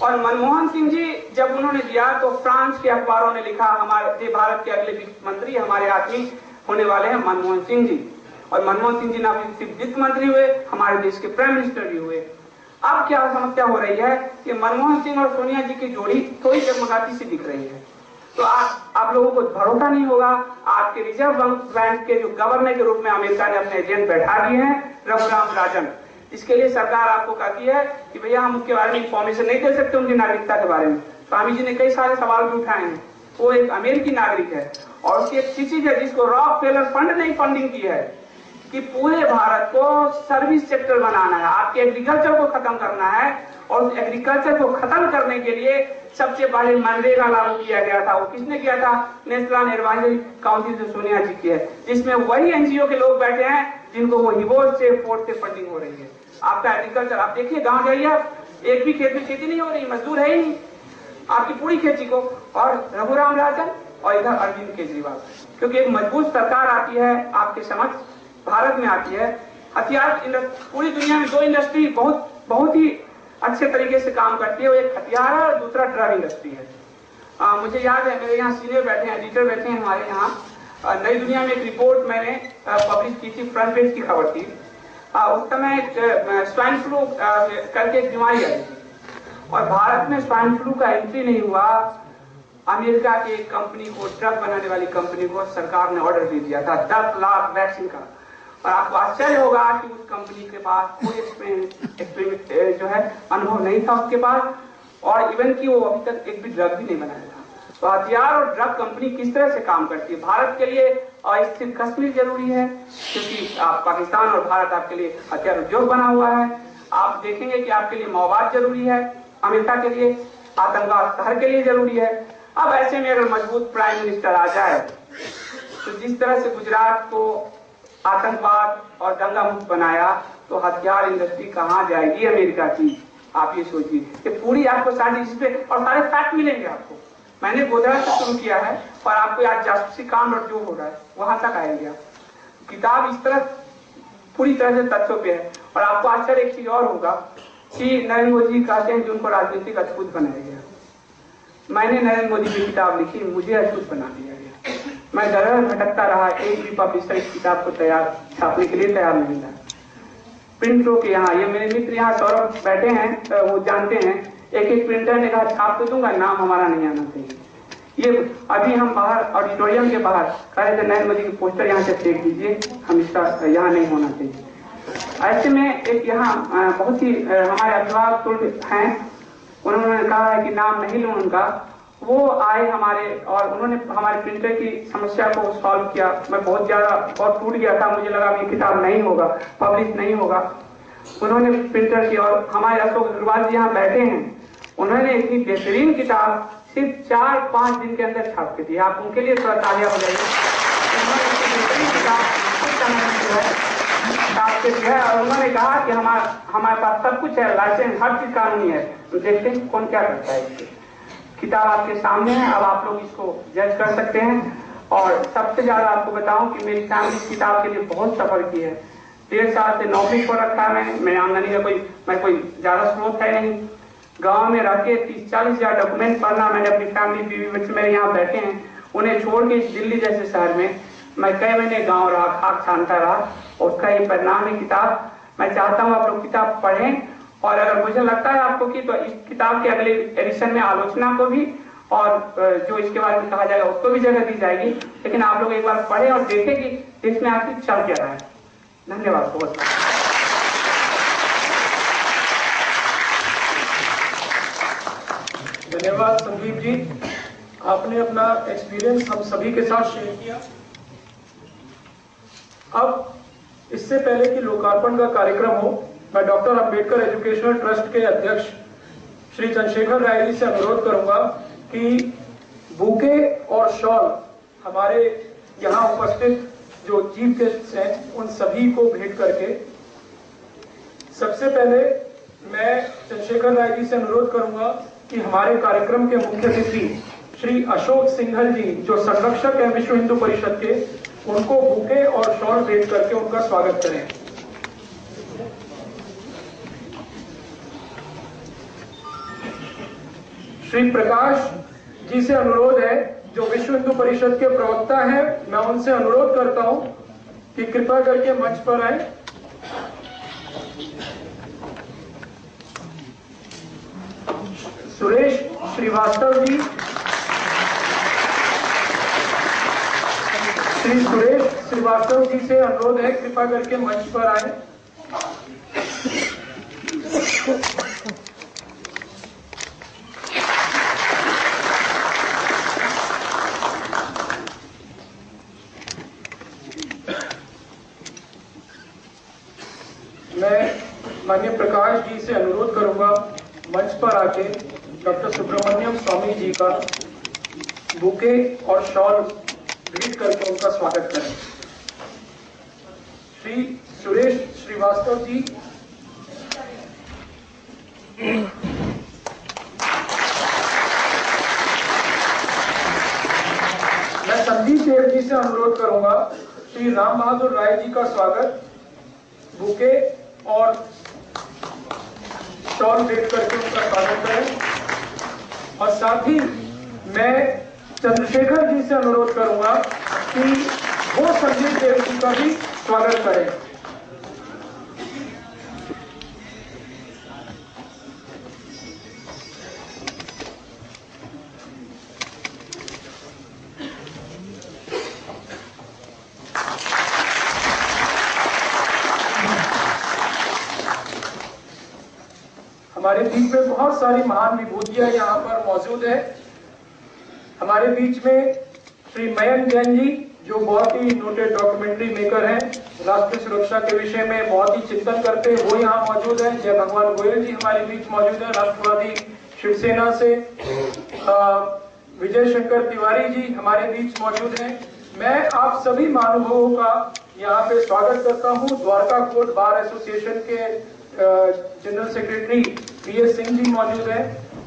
और मनमोहन सिंह जी जब उन्होंने दिया तो फ्रांस के अखबारों ने लिखा हमारे भारत के अगले वित्त मंत्री हमारे आदमी होने वाले हैं मनमोहन सिंह जी। और मनमोहन सिंह जी ना सिर्फ वित्त मंत्री हुए, हमारे देश के प्राइम मिनिस्टर भी हुए। अब क्या समस्या हो रही है कि मनमोहन सिंह और सोनिया जी की जोड़ी थोड़ी जगमगाती सी दिख रही है। तो आप लोगों को भरोसा नहीं होगा। आपके रिजर्व बैंक के जो गवर्नर के रूप में अमेरिका ने अपने एजेंट बैठा दिए हैं रघुराम राजन। इसके लिए सरकार आपको कहती है कि भैया हम उसके बारे में इंफॉर्मेशन नहीं दे सकते, उनकी नागरिकता के बारे में। स्वामी जी ने कई सारे सवाल भी उठाए हैं। वो एक अमेरिकी नागरिक है और उसकी एक चीज है जिसको रॉकफेलर फंड ने फंडिंग की है कि पूरे भारत को सर्विस सेक्टर बनाना है, आपके एग्रीकल्चर को खत्म करना है। और एग्रीकल्चर को खत्म करने के लिए सबसे पहले मनरेगा लागू किया गया था। वो किसने किया था? नेशनल एडवाइजरी काउंसिल जो सोनिया जी की है, जिसमें वही एनजीओ के लोग बैठे हैं जिनको वो हिबोज से फोर्ट से फंडिंग हो रही है। आपका एग्रीकल्चर आप देखिए, गांव जाइए, एक भी खेत में खेती नहीं हो रही, मजदूर है ही नहीं आपकी पूरी खेती को। और रघुराम राजन और इधर अरविंद केजरीवाल, क्योंकि एक मजबूत सरकार आती है आपके समक्ष, भारत में आती है। हथियार पूरी दुनिया में दो इंडस्ट्री बहुत ही अच्छे तरीके से काम करती है। वो एक हथियार है और दूसरा ड्रग इंडस्ट्री है। मुझे याद है, मेरे यहाँ सीनियर बैठे हैं, एडिटर बैठे हैं हमारे यहाँ। नई दुनिया में एक रिपोर्ट मैंने पब्लिश की थी, फ्रंट पेज की खबर थी। उस समय स्वाइन फ्लू करके एक बीमारी आई थी और भारत में स्वाइन फ्लू का एंट्री नहीं हुआ। अमेरिका की एक कंपनी को, ड्रग बनाने वाली कंपनी को सरकार ने ऑर्डर दे दिया था 10 लाख वैक्सीन का। और आपको आश्चर्य होगा कि उस कंपनी के पास कोई एक्सपेरिमेंट जो है अनुभव नहीं था उसके पास, और इवन कि वो अभी तक एक भी ड्रग भी नहीं बनाया था। तो हथियार और ड्रग कंपनी किस तरह से काम करती है। भारत के लिए स्थिर कश्मीर जरूरी है, क्योंकि पाकिस्तान और भारत आपके लिए हथियार उद्योग बना हुआ है। आप देखेंगे कि आपके लिए माओवाद जरूरी है, अमेरिका के लिए आतंकवाद शहर के लिए जरूरी है। अब ऐसे में अगर मजबूत प्राइम मिनिस्टर आ जाए तो जिस तरह से गुजरात को आतंकवाद और दंगा मुक्त बनाया, तो हथियार इंडस्ट्री कहां जाएगी अमेरिका की। आप ये सोचिए कि पूरी आपको सारी चीजें और सारे फैक्ट मिलेंगे आपको। मैंने गोधरा से शुरू किया है और आपको आज जासूसी कांड और जो हो रहा है वहां तक आएगा। किताब इस तरह पूरी तरह से तथ्यों पे है। और आपको आश्चर्य एक चीज और होगा कि नरेंद्र मोदी कहते हैं कि उनको राजनीतिक अछूत बनाया गया। मैंने नरेंद्र मोदी की किताब लिखी, मुझे अछूत बना दिया गया। मैं दर भटकता रहा, एक भी पब्लिशर इस किताब को तैयार छापने के लिए तैयार नहीं था। प्रिंटरों के यहाँ, ये मेरे मित्र यहाँ सौरभ बैठे हैं, वो जानते हैं, एक प्रिंटर ने कहा छाप तो दूंगा, नाम हमारा नहीं आना चाहिए। ये अभी हम बाहर ऑडिटोरियम के बाहर कह रहे थे नरेंद्र मोदी की पोस्टर यहाँ से फेंक दीजिए, हम इसका यहाँ नहीं होना चाहिए। ऐसे में एक यहाँ बहुत ही हमारे अभिभावक हैं, उन्होंने कहा है कि नाम नहीं लूं उनका। वो आए हमारे और उन्होंने हमारे प्रिंटर की समस्या को सॉल्व किया। मैं बहुत ज्यादा और टूट गया था, मुझे लगा ये किताब नहीं होगा, पब्लिश नहीं होगा। उन्होंने प्रिंटर की, और हमारे अशोक अग्रवाल जी यहाँ बैठे हैं, उन्होंने इतनी बेहतरीन किताब सिर्फ 4-5 दिन के अंदर छाप के दी। आप उनके लिए थोड़ा तालियां हो जाएगी। उन्होंने इतनी बेहतरीन किताब छाप के दिया है और उन्होंने कहा कि हमारे पास सब कुछ है, लाइसेंस हर चीज कानूनी है। तो देखते हैं कौन क्या करता है। इससे किताब आपके सामने है, अब आप लोग इसको जज कर सकते हैं। और सबसे ज्यादा आपको बताऊं कि मेरी फैमिली इस किताब के लिए बहुत सफर की है। 1.5 साल से नौकरी को रखा है मैं आमदनी का कोई ज्यादा स्रोत है नहीं। गांव में रह के 30-40 हजार डॉक्यूमेंट पढ़ना, मैंने अपनी फैमिली बीवी बच्चे मेरे यहाँ बैठे हैं, उन्हें छोड़ के दिल्ली जैसे शहर में मैं कई महीने गाँव रहा, खाक छानता रहा, उसका ये परिणाम है किताब। मैं चाहता हूँ आप लोग किताब पढ़ें, और अगर मुझे लगता है आपको कि तो इस किताब के अगले एडिशन में आलोचना को भी और जो इसके बारे में कहा जाएगा उसको भी जगह दी जाएगी। लेकिन आप लोग एक बार पढ़ें और देखें कि इसमें आखिर चल क्या रहा है। धन्यवाद बहुत। धन्यवाद संदीप जी, आपने अपना एक्सपीरियंस हम सभी के साथ शेयर किया। अब इससे पहले कि लोकार्पण का कार्यक्रम हो, मैं डॉक्टर अंबेडकर एजुकेशनल ट्रस्ट के अध्यक्ष श्री चंद्रशेखर राय जी से अनुरोध करूंगा कि बुके और शॉल हमारे यहाँ उपस्थित जो चीफ गेस्ट हैं उन सभी को भेंट करके, सबसे पहले मैं चंद्रशेखर राय जी से अनुरोध करूंगा कि हमारे कार्यक्रम के मुख्य अतिथि श्री अशोक सिंघल जी जो संरक्षक हैं विश्व हिंदू परिषद के, उनको बुके और शॉल भेंट करके उनका स्वागत करें। श्री प्रकाश जी से अनुरोध है जो विश्व हिंदू परिषद के प्रवक्ता हैं, मैं उनसे अनुरोध करता हूं कि कृपया करके मंच पर आए। सुरेश श्रीवास्तव जी, श्री सुरेश श्रीवास्तव जी से अनुरोध है कृपया करके मंच पर आए। मैं माननीय प्रकाश जी से अनुरोध करूंगा मंच पर आके डॉक्टर सुब्रमण्यम स्वामी जी का बुके और शॉल भेंट करके उनका स्वागत करें। श्री सुरेश श्रीवास्तव जी, मैं संदीप देव जी से अनुरोध करूंगा श्री राम बहादुर राय जी का स्वागत बुके और शॉल भेंट करके उनका स्वागत करें। और साथ ही मैं चंद्रशेखर जी से अनुरोध करूंगा कि वो संदीप देव जी का भी स्वागत करें। हमारे बीच में बहुत सारी महान विभूतियां यहाँ पर मौजूद है। हमारे बीच में श्री मयंक जैन जी जो बहुत ही नोटेड डॉक्यूमेंट्री मेकर हैं, राष्ट्रीय सुरक्षा के विषय में बहुत ही चिंतन करते हैं, वो यहाँ मौजूद है। जय भगवान गोयल जी हमारे बीच मौजूद है, राष्ट्रवादी शिवसेना से। विजय शंकर तिवारी जी हमारे बीच मौजूद हैं। मैं आप सभी महानुभावों का यहाँ पे स्वागत करता हूँ। द्वारका कोर्ट बार एसोसिएशन के general secretary PS Singh ji मौजूद है।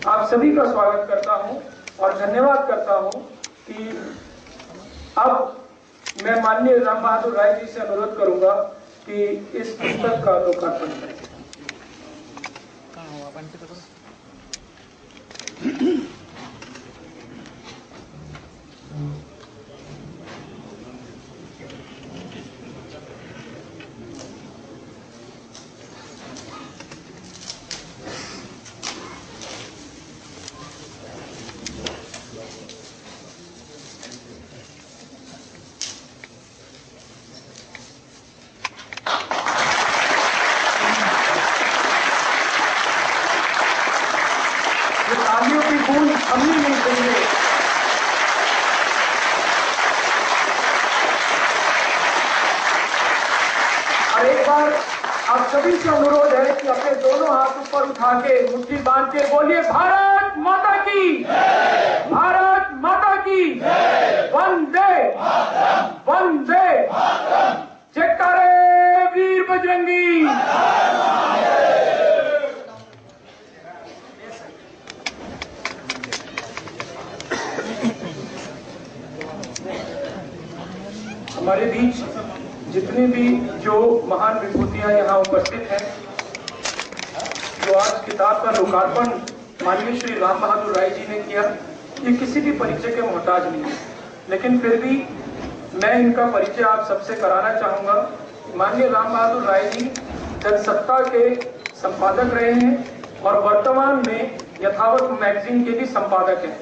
आप सभी का स्वागत करता हूं और धन्यवाद करता हूं कि अब मैं माननीय राम बहादुर राय जी से अनुरोध करूंगा कि इस पुस्तक का लोकार्पण करें। तालियों की गूंज हमने नहीं सुनी। और एक बार आप सभी से अनुरोध है कि अपने दोनों हाथ ऊपर उठा के मुट्ठी बांध के बोलिए भारत माता की, भारत माता की, वंदे वंदे, जयकारे वीर बजरंगी। हमारे बीच जितनी भी जो महान विभूतियां यहाँ उपस्थित हैं, जो आज किताब का लोकार्पण माननीय श्री राम बहादुर राय जी ने किया, ये किसी भी परिचय के मोहताज नहीं है, लेकिन फिर भी मैं इनका परिचय आप सबसे कराना चाहूंगा। माननीय राम बहादुर राय जी जनसत्ता के संपादक रहे हैं और वर्तमान में यथावत मैगजीन के भी संपादक हैं।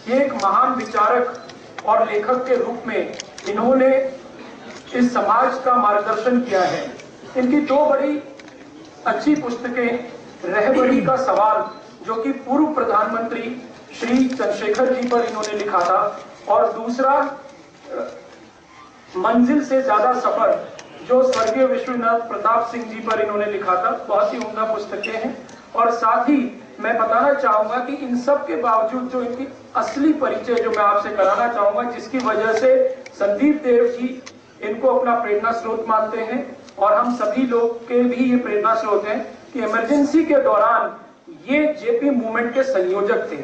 ये एक महान विचारक और लेखक के रूप में इन्होंने इस समाज का मार्गदर्शन किया है। इनकी दो बड़ी अच्छी पुस्तकें, रहबरी का सवाल जो कि पूर्व प्रधानमंत्री श्री चंद्रशेखर जी पर इन्होंने लिखा था, और दूसरा मंजिल से ज्यादा सफर जो स्वर्गीय विश्वनाथ प्रताप सिंह जी पर इन्होंने लिखा था। बहुत ही उम्दा पुस्तकें हैं। और साथ ही मैं बताना चाहूंगा कि इन सब के बावजूद जो इनकी असली परिचय जो मैं आपसे कराना चाहूंगा, जिसकी वजह से संदीप देव जी इनको अपना प्रेरणा स्रोत मानते हैं और हम सभी लोग के भी ये प्रेरणा स्रोत हैं, कि इमरजेंसी के दौरान ये जेपी मूवमेंट के संयोजक थे।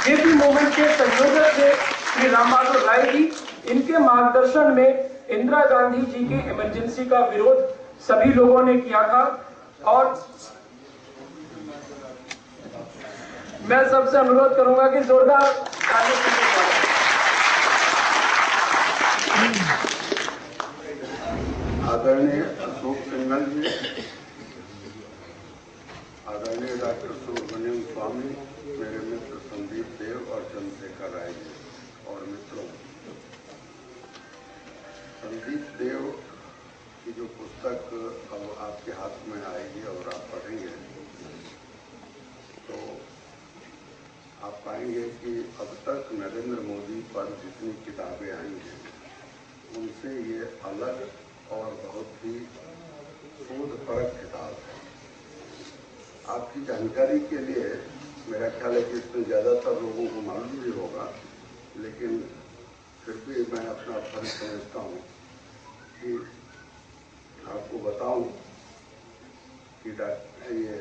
जेपी मूवमेंट के संयोजक थे श्री राम बहादुर राय जी। इनके मार्गदर्शन में इंदिरा गांधी जी की इमरजेंसी का विरोध सभी लोगों ने किया था। और मैं सबसे अनुरोध करूंगा कि जोरदार तालियों से आदरणीय अशोक सिंघल जी, आदरणीय डॉक्टर सुब्रमण्यम स्वामी, मेरे मित्र संदीप देव और चंद्रशेखर राय जी और मित्रों, संदीप देव की जो पुस्तक अब आपके हाथ में आएगी और आप पढ़ेंगे तो आप पाएंगे कि अब तक नरेंद्र मोदी पर जितनी किताबें आई हैं उनसे ये अलग और बहुत ही शोधपरक किताब है। आपकी जानकारी के लिए मेरा ख्याल है कि इसमें ज़्यादातर लोगों को मालूम भी होगा, लेकिन फिर भी मैं अपना फर्ज समझता हूँ कि आपको बताऊं कि ये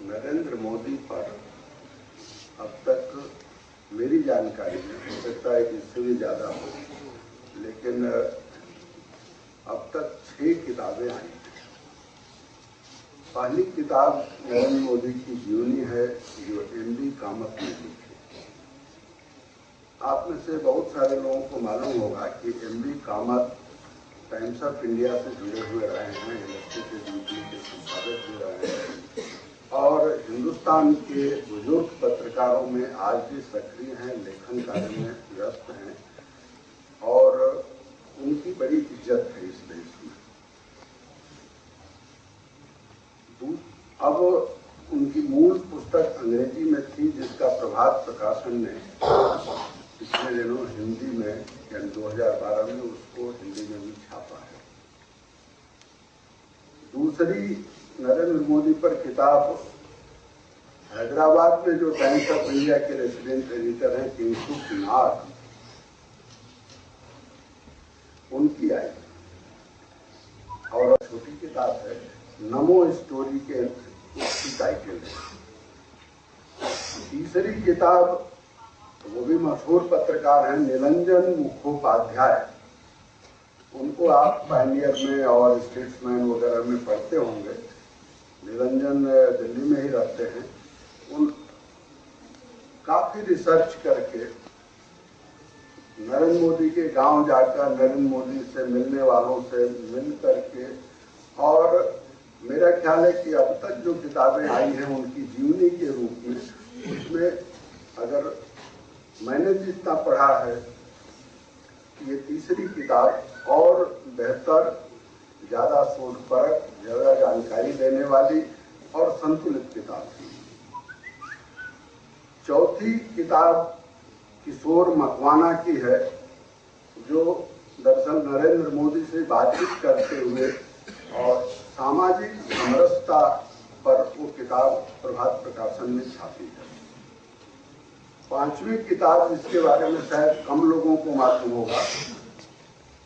नरेंद्र मोदी पर अब तक मेरी जानकारी में, हो सकता है कि इससे भी ज़्यादा हो, लेकिन अब तक 6 किताबें आई। पहली किताब नरेंद्र मोदी की जीवनी है जो एम.डी. कामत ने लिखी। आप में से बहुत सारे लोगों को मालूम होगा कि MD. Kamat times of India से जुड़े हुए रहे हैं, इलेक्ट्रिक ड्यूटी के संपादक भी रहे हैं और हिंदुस्तान के बुजुर्ग पत्रकारों में आज भी सक्रिय हैं, लेखन कार्य में व्यस्त हैं और उनकी बड़ी इज्जत है इस देश में। अब उनकी मूल पुस्तक अंग्रेजी में थी, जिसका प्रभात प्रकाशन ने पिछले दिनों हिंदी में यानी 2012 में उसको हिंदी में भी छापा है। दूसरी नरेंद्र मोदी पर किताब हैदराबाद में जो टाइम्स ऑफ इंडिया के रेसिडेंट एडिटर हैं किंशुक नाग, उनकी आई और छोटी किताब है नमो स्टोरी के उसकी टाइटल है। तीसरी किताब वो भी मशहूर पत्रकार हैं निरंजन मुखोपाध्याय, उनको आप पायनियर में और स्टेट्समैन वगैरह में पढ़ते होंगे। निरंजन दिल्ली में ही रहते हैं। उन काफी रिसर्च करके नरेंद्र मोदी के गांव जाकर नरेंद्र मोदी से मिलने वालों से मिल करके, और मेरा ख्याल है कि अब तक जो किताबें आई हैं उनकी जीवनी के रूप में, उसमें अगर मैंने जितना पढ़ा है ये तीसरी किताब और बेहतर, ज्यादा शोधपरक, ज्यादा जानकारी देने वाली और संतुलित किताब थी। चौथी किताब किशोर मकवाना की है, जो दरअसल नरेंद्र मोदी से बातचीत करते हुए और सामाजिक समरसता पर वो किताब प्रभात प्रकाशन में छापी है। पांचवी किताब जिसके बारे में शायद कम लोगों को मालूम होगा,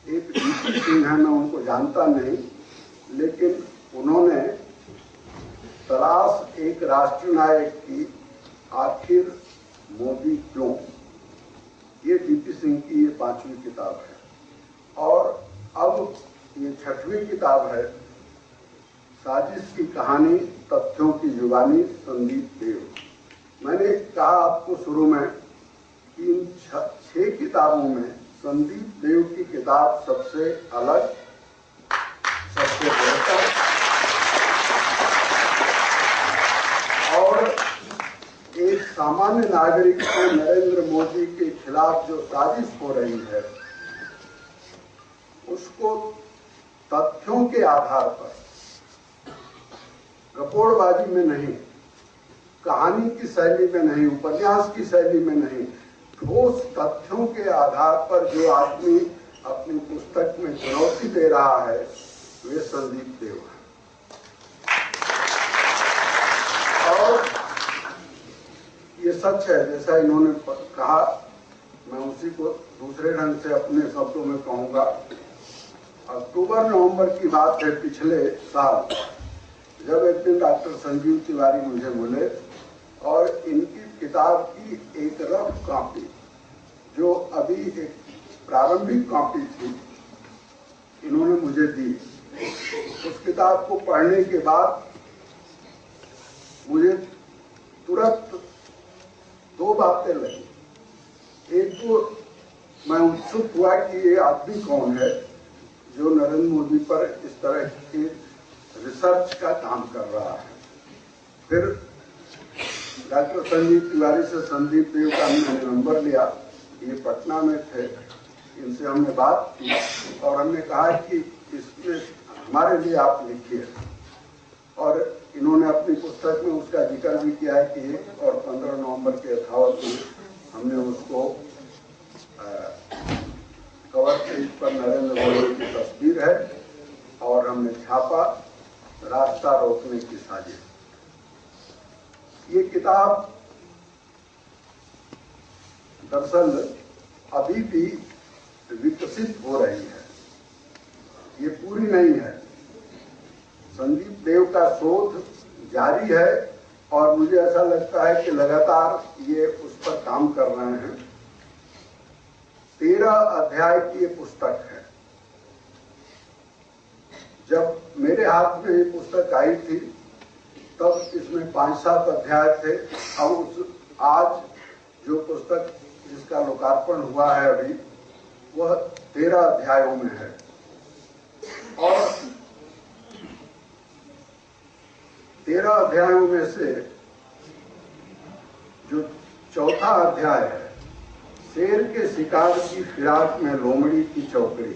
एक डी.पी. सिंह है, मैं उनको जानता नहीं, लेकिन उन्होंने तलाश एक राष्ट्रीय नायक की, आखिर मोदी क्यों, ये डी.पी. सिंह की ये पांचवी किताब है। और अब ये छठवीं किताब है साजिश की कहानी तथ्यों की जुबानी संदीप देव। मैंने कहा आपको शुरू में कि इन 6 किताबों में संदीप देव की किताब सबसे अलग, सबसे बेहतर और एक सामान्य नागरिक को नरेंद्र मोदी के खिलाफ जो साजिश हो रही है उसको तथ्यों के आधार पर, गपोड़बाजी में नहीं, कहानी की शैली में नहीं, उपन्यास की शैली में नहीं, ठोस तथ्यों के आधार पर जो आदमी अपनी पुस्तक में चुनौती दे रहा है वे संदीप देव हैं। और ये सच है, जैसा इन्होंने कहा, मैं उसी को दूसरे ढंग से अपने शब्दों में कहूंगा। अक्टूबर नवंबर की बात है पिछले साल, जब एक दिन डॉक्टर संजीव तिवारी मुझे मिले और इनकी किताब की एक रफ कॉपी, जो अभी एक प्रारंभिक कॉपी थी, इन्होंने मुझे दी। उस किताब को पढ़ने के बाद मुझे तुरंत दो बातें लगी। एक तो मैं उत्सुक हुआ कि ये आदमी कौन है जो नरेंद्र मोदी पर इस तरह की रिसर्च का काम कर रहा है। फिर डॉक्टर संजीव तिवारी से संदीप देव का मैंने नंबर लिया, ये पटना में थे, इनसे हमने बात की और हमने कहा कि इसमें हमारे लिए आप लिखिए। और इन्होंने अपनी पुस्तक में उसका जिक्र भी किया है कि 1 और 15 नवंबर के यथावत में हमने उसको कवर पेज पर नरेंद्र मोदी की तस्वीर है और हमने छापा, रास्ता रोकने की साजिश। ये किताब दरअसल अभी भी विकसित हो रही है, ये पूरी नहीं है। संदीप देव का शोध जारी है और मुझे ऐसा लगता है कि लगातार ये उस पर काम कर रहे हैं। 13 अध्याय की ये पुस्तक है। जब मेरे हाथ में ये पुस्तक आई थी तब इसमें 5-7 अध्याय थे। अब आज जो पुस्तक जिसका लोकार्पण हुआ है अभी, वह 13 अध्यायों में है। और 13 अध्यायों में से जो चौथा अध्याय है, शेर के शिकार की फिराक में लोमड़ी की चौकड़ी,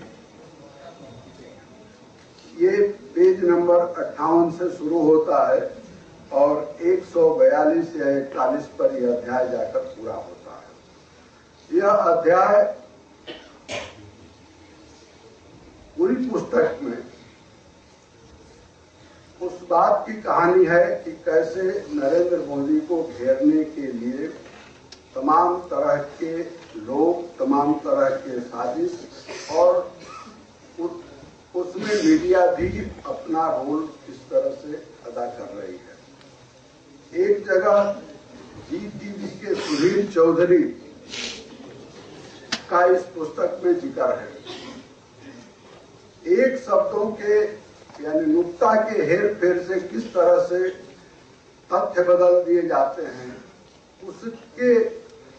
ये पेज नंबर 58 से शुरू होता है और 142 या 41 पर यह अध्याय जाकर पूरा होता है। यह अध्याय पूरी पुस्तक में उस बात की कहानी है कि कैसे नरेंद्र मोदी को घेरने के लिए तमाम तरह के लोग, तमाम तरह के साजिश, और उसमें मीडिया भी अपना रोल किस तरह से अदा कर रही है। एक जगह जीटीवी के सुधीर चौधरी का इस पुस्तक में जिक्र है। एक शब्दों के यानी नुक्ता के हेर फेर से किस तरह से तथ्य बदल दिए जाते हैं, उसके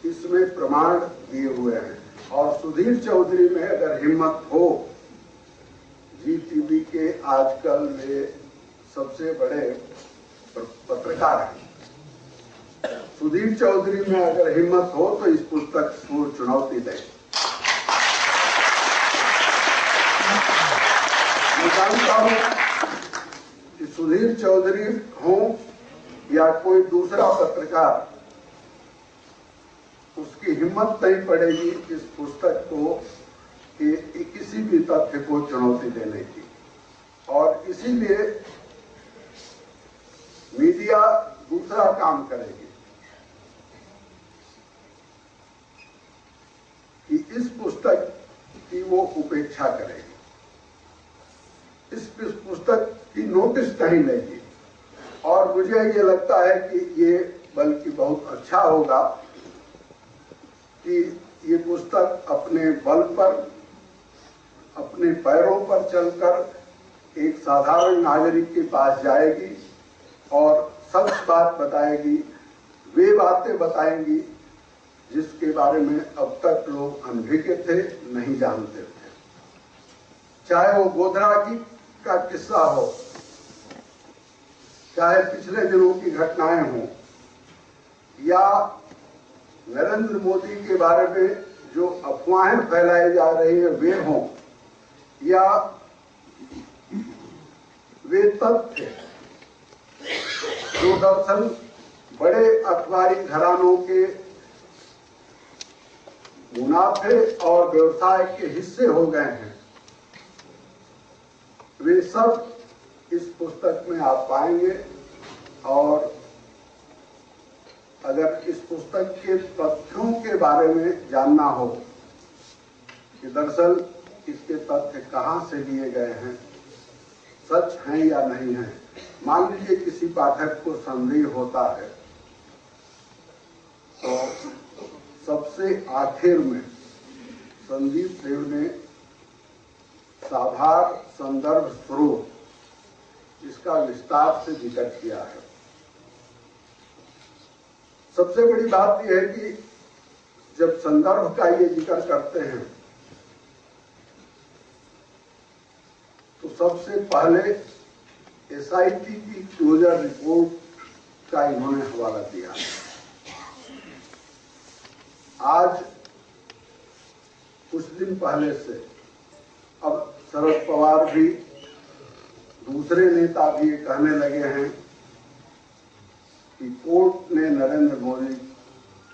इसमें प्रमाण दिए हुए हैं। और सुधीर चौधरी में अगर हिम्मत हो, जीटीवी के आजकल वे सबसे बड़े पत्रकार हैं, सुधीर चौधरी में अगर हिम्मत हो तो इस पुस्तक को चुनौती दें। मैं जानता हूं कि सुधीर चौधरी हो या कोई दूसरा पत्रकार, उसकी हिम्मत नहीं पड़ेगी इस पुस्तक को कि किसी भी तथ्य को चुनौती देने की। और इसीलिए मीडिया दूसरा काम करेगी कि इस पुस्तक की वो उपेक्षा करेगी, इस पुस्तक की नोटिस नहीं लेगी। और मुझे ये लगता है कि ये बल्कि बहुत अच्छा होगा कि ये पुस्तक अपने बल पर, अपने पैरों पर चलकर एक साधारण नागरिक के पास जाएगी और सच बात बताएगी, वे बातें बताएंगी जिसके बारे में अब तक लोग अनभिज्ञ थे, नहीं जानते थे। चाहे वो गोधरा का किस्सा हो, चाहे पिछले दिनों की घटनाएं हों, या नरेंद्र मोदी के बारे में जो अफवाहें फैलाई जा रही है वे हों, या वे तथ्य जो दरअसल बड़े अखबारी घरानों के मुनाफे और व्यवसाय के हिस्से हो गए हैं, वे सब इस पुस्तक में आप पाएंगे। और अगर इस पुस्तक के तथ्यों के बारे में जानना हो कि दरअसल इसके तथ्य कहाँ से लिए गए हैं, सच हैं या नहीं हैं, मान लीजिए किसी पाठक को संदेह होता है, तो सबसे आखिर में संदीप देव ने साभार संदर्भ स्रोत इसका विस्तार से जिक्र किया है। सबसे बड़ी बात यह है कि जब संदर्भ का ये जिक्र करते हैं तो सबसे पहले एसआईटी की क्लोजर रिपोर्ट का इन्होंने हवाला दिया। आज कुछ दिन पहले से अब शरद पवार भी, दूसरे नेता भी कहने लगे हैं कि कोर्ट ने नरेंद्र मोदी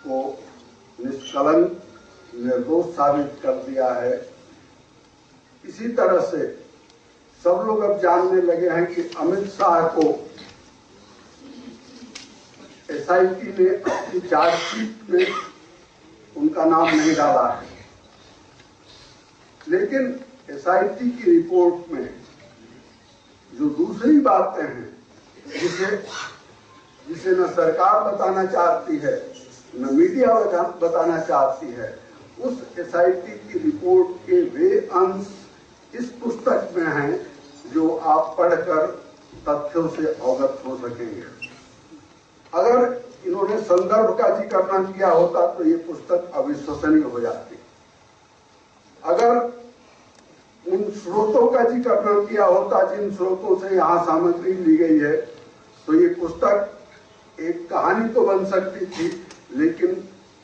को निष्कलंक निर्दोष साबित कर दिया है। इसी तरह से सब लोग अब जानने लगे हैं कि अमित शाह को एसआईटी ने अपनी चार्जशीट में उनका नाम नहीं डाला है, लेकिन एसआईटी की रिपोर्ट में जो दूसरी बातें हैं जिसे न सरकार बताना चाहती है न मीडिया बताना चाहती है, उस एसआईटी की रिपोर्ट के वे अंश इस पुस्तक में हैं जो आप पढ़कर तथ्यों से अवगत हो सकेंगे। अगर इन्होंने संदर्भ का जिक्र न किया होता तो ये पुस्तक अविश्वसनीय हो जाती। अगर उन स्रोतों का जिक्र न किया होता जिन स्रोतों से यहाँ सामग्री ली गई है, तो ये पुस्तक एक कहानी तो बन सकती थी, लेकिन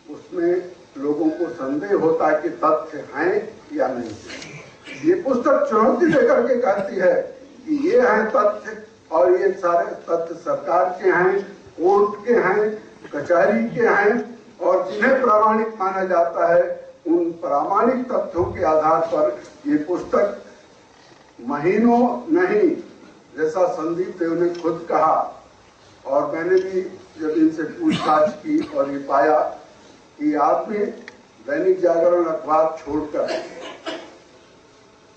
उसमें लोगों को संदेह होता कि तथ्य हैं या नहीं। ये पुस्तक चुनौती देकर के कहती है कि ये हैं तथ्य और ये सारे तथ्य सरकार के हैं, कोर्ट के हैं, कचहरी के हैं, और जिन्हें प्रामाणिक माना जाता है उन प्रामाणिक तथ्यों के आधार पर ये पुस्तक महीनों नहीं, जैसा संदीप देव ने खुद कहा और मैंने भी जब इनसे पूछताछ की और ये पाया कि आदमी दैनिक जागरण अखबार छोड़कर,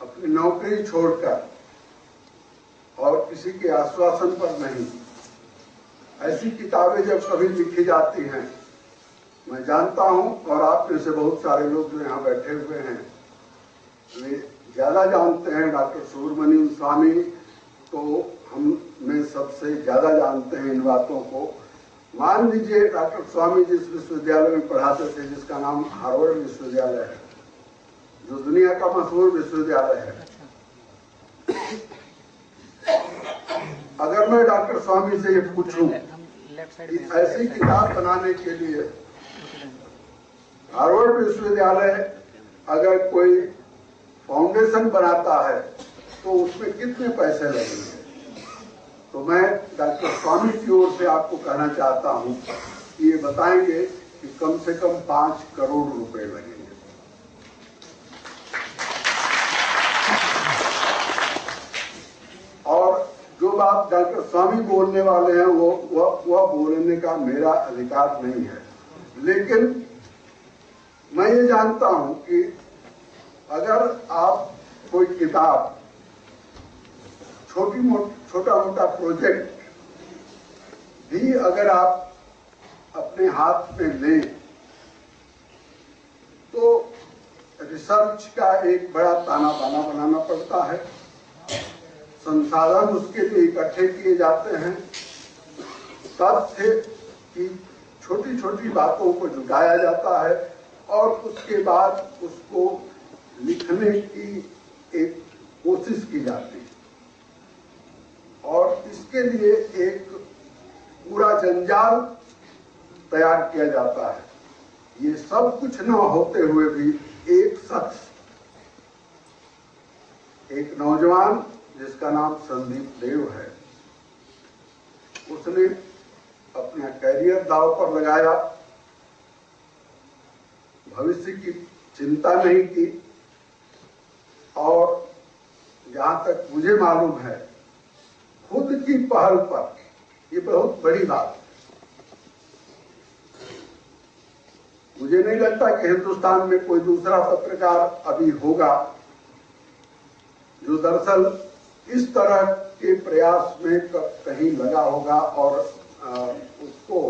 अपनी नौकरी छोड़कर और किसी के आश्वासन पर नहीं, ऐसी किताबें जब कभी लिखी जाती हैं, मैं जानता हूं और आप में से बहुत सारे लोग जो यहाँ बैठे हुए हैं वे ज्यादा जानते हैं। डॉक्टर सुब्रमण्यम स्वामी तो हम में सबसे ज्यादा जानते हैं इन बातों को। मान लीजिए डॉक्टर स्वामी जिस विश्वविद्यालय में पढ़ाते थे, जिसका नाम हार्वर्ड विश्वविद्यालय है, जो दुनिया का मशहूर विश्वविद्यालय है, अगर मैं डॉक्टर स्वामी से ये पूछूं कि ऐसी किताब बनाने के लिए हार्वर्ड विश्वविद्यालय अगर कोई फाउंडेशन बनाता है तो उसमें कितने पैसे लगेंगे, तो मैं डॉक्टर स्वामी की ओर से आपको कहना चाहता हूं कि ये बताएंगे कि कम से कम 5 करोड़ रुपए लगेंगे। और जो बात डॉक्टर स्वामी बोलने वाले हैं वह बोलने का मेरा अधिकार नहीं है, लेकिन मैं ये जानता हूं कि अगर आप कोई किताब, छोटा मोटा प्रोजेक्ट भी अगर आप अपने हाथ में लें तो रिसर्च का एक बड़ा ताना बाना बनाना पड़ता है, संसाधन उसके लिए इकट्ठे किए जाते हैं, तथ्य की छोटी छोटी बातों को जुटाया जाता है और उसके बाद उसको लिखने की एक कोशिश की जाती है और इसके लिए एक पूरा जंजाल तैयार किया जाता है। ये सब कुछ न होते हुए भी एक शख्स, एक नौजवान जिसका नाम संदीप देव है, उसने अपना करियर दांव पर लगाया, भविष्य की चिंता नहीं की और जहां तक मुझे मालूम है, खुद की पहल पर, ये बहुत बड़ी बात है। मुझे नहीं लगता कि हिंदुस्तान में कोई दूसरा पत्रकार अभी होगा जो दरअसल इस तरह के प्रयास में कहीं लगा होगा और उसको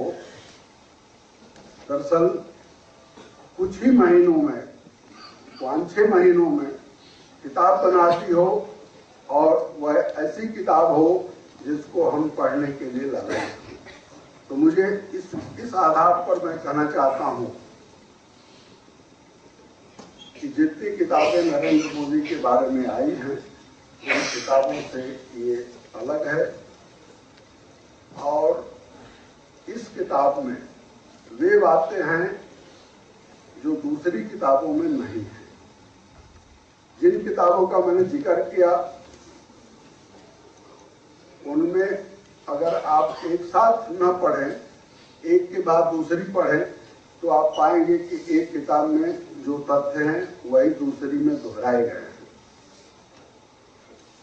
दरअसल कुछ ही महीनों में, 5-6 महीनों में किताब बनाती हो और वह ऐसी किताब हो जिसको हम पढ़ने के लिए लगाएं। तो मुझे इस आधार पर मैं कहना चाहता हूं कि जितनी किताबें नरेंद्र मोदी के बारे में आई हैं, उन किताबों से ये अलग है और इस किताब में वे बातें हैं जो दूसरी किताबों में नहीं है। जिन किताबों का मैंने जिक्र किया, उनमें अगर आप एक साथ न पढ़ें, एक के बाद दूसरी पढ़ें, तो आप पाएंगे कि एक किताब में जो तथ्य हैं वही दूसरी में दोहराए गए हैं।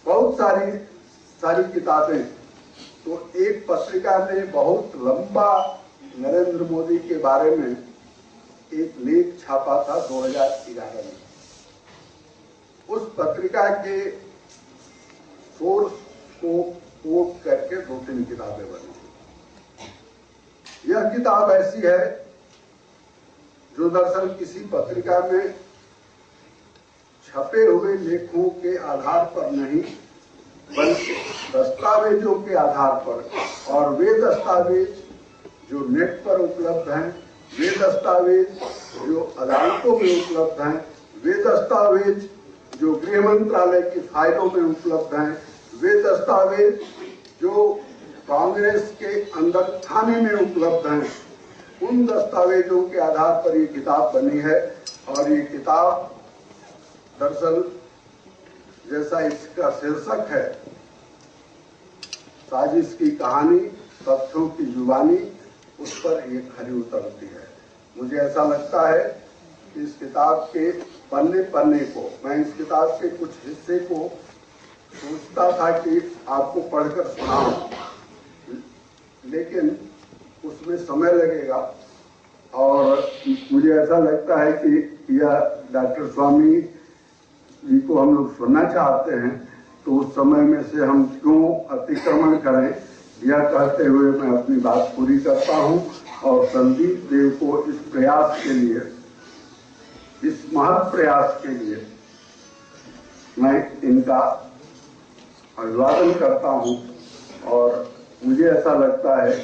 बहुत सारी किताबें, तो एक पत्रिका ने बहुत लंबा नरेंद्र मोदी के बारे में एक लेख छापा था 2011 में। उस पत्रिका के सोर्स को कोट करके 2-3 किताबें बनी। यह किताब ऐसी है जो दरअसल किसी पत्रिका में छपे हुए लेखों के आधार पर नहीं, बल्कि दस्तावेजों के आधार पर, और वे दस्तावेज जो नेट पर उपलब्ध हैं, वे दस्तावेज जो अदालतों में उपलब्ध हैं, वे दस्तावेज जो गृह मंत्रालय की फाइलों में उपलब्ध हैं, वे दस्तावेज जो कांग्रेस के अंदर थाने में उपलब्ध हैं, उन दस्तावेजों के आधार पर ये किताब बनी है। और ये किताब दरअसल, जैसा इसका शीर्षक है, साजिश की कहानी, तथ्यों की जुबानी, उस पर ये खरी उतरती है। मुझे ऐसा लगता है कि इस किताब के पन्ने पन्ने को, मैं इस किताब के कुछ हिस्से को सोचता था कि आपको पढ़कर सुनाऊं, लेकिन उसमें समय लगेगा और मुझे ऐसा लगता है कि यह डॉक्टर स्वामी जी को हम लोग सुनना चाहते हैं, तो उस समय में से हम क्यों अतिक्रमण करें, यह कहते हुए मैं अपनी बात पूरी करता हूं और संदीप देव को इस प्रयास के लिए, इस महत् प्रयास के लिए मैं इनका अभिवादन करता हूं। और मुझे ऐसा लगता है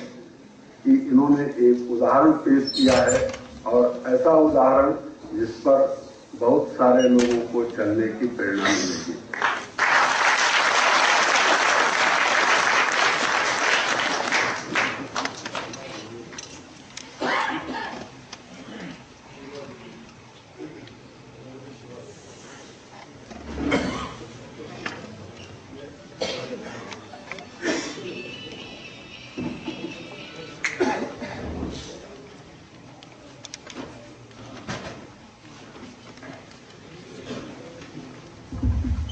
कि इन्होंने एक उदाहरण पेश किया है, और ऐसा उदाहरण जिस पर बहुत सारे लोगों को चलने की प्रेरणा मिलेगी।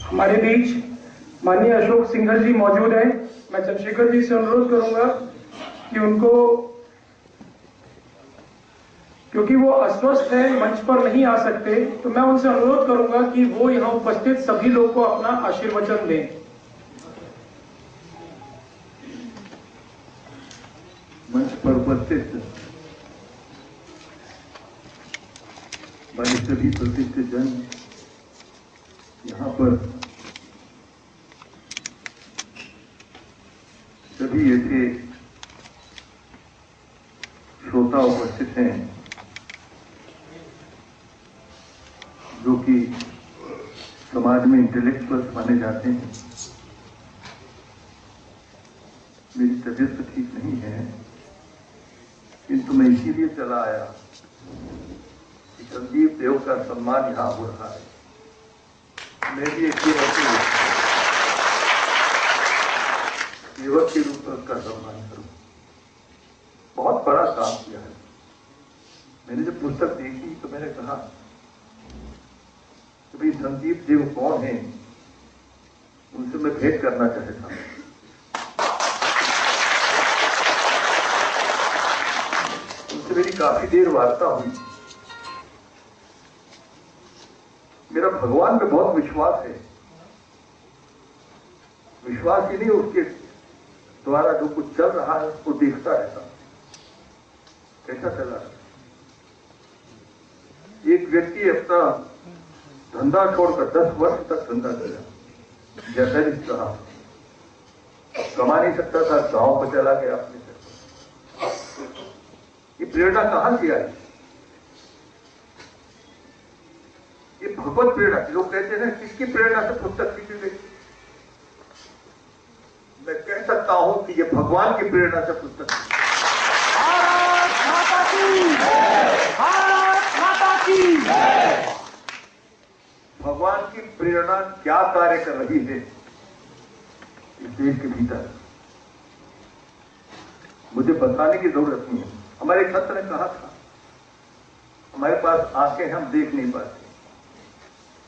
हमारे बीच माननीय अशोक सिंघल जी मौजूद हैं। मैं चंद्रशेखर जी से अनुरोध करूंगा कि उनको, क्योंकि वो अस्वस्थ हैं, मंच पर नहीं आ सकते, तो मैं उनसे अनुरोध करूंगा कि वो यहां उपस्थित सभी लोग को अपना आशीर्वचन दें। मंच पर उपस्थित बड़े सभी प्रतिष्ठित जन, यहाँ पर सभी ऐसे श्रोता उपस्थित हैं जो कि समाज में इंटेलेक्चुअल्स माने जाते हैं। मेरी तबीयत तो ठीक नहीं है, किंतु मैं इसीलिए चला आया कि संदीप देव का सम्मान यहाँ हो रहा है। मैं भी एक युवक के रूप में उसका सम्मान करूं। बहुत बड़ा काम किया है। मैंने जब पुस्तक देखी तो मैंने कहा कि भाई संदीप देव कौन है, उनसे मैं भेंट करना चाहता हूं। उनसे मेरी काफी देर वार्ता हुई। मेरा भगवान पे बहुत विश्वास है। विश्वास ही नहीं, उसके द्वारा जो कुछ चल रहा है उसको देखता रहता हूं कैसा चला है। एक व्यक्ति अपना धंधा छोड़कर 10 वर्ष तक धंधा किया, जर्नलिस्ट रहा, कमा नहीं सकता था, गांव पर चला गया अपने से। ये प्रेरणा कहां से आई? ये भगवत प्रेरणा। लोग कहते हैं किसकी प्रेरणा से पुस्तक लिखी गई? मैं कह सकता हूं कि ये भगवान की प्रेरणा से पुस्तक। भारत माता की जय! भारत माता की जय! भगवान की प्रेरणा क्या कार्य कर रही है इस देश के भीतर, मुझे बताने की जरूरत नहीं है। हमारे संत ने कहा था, हमारे पास आंखें हम देख नहीं पाते,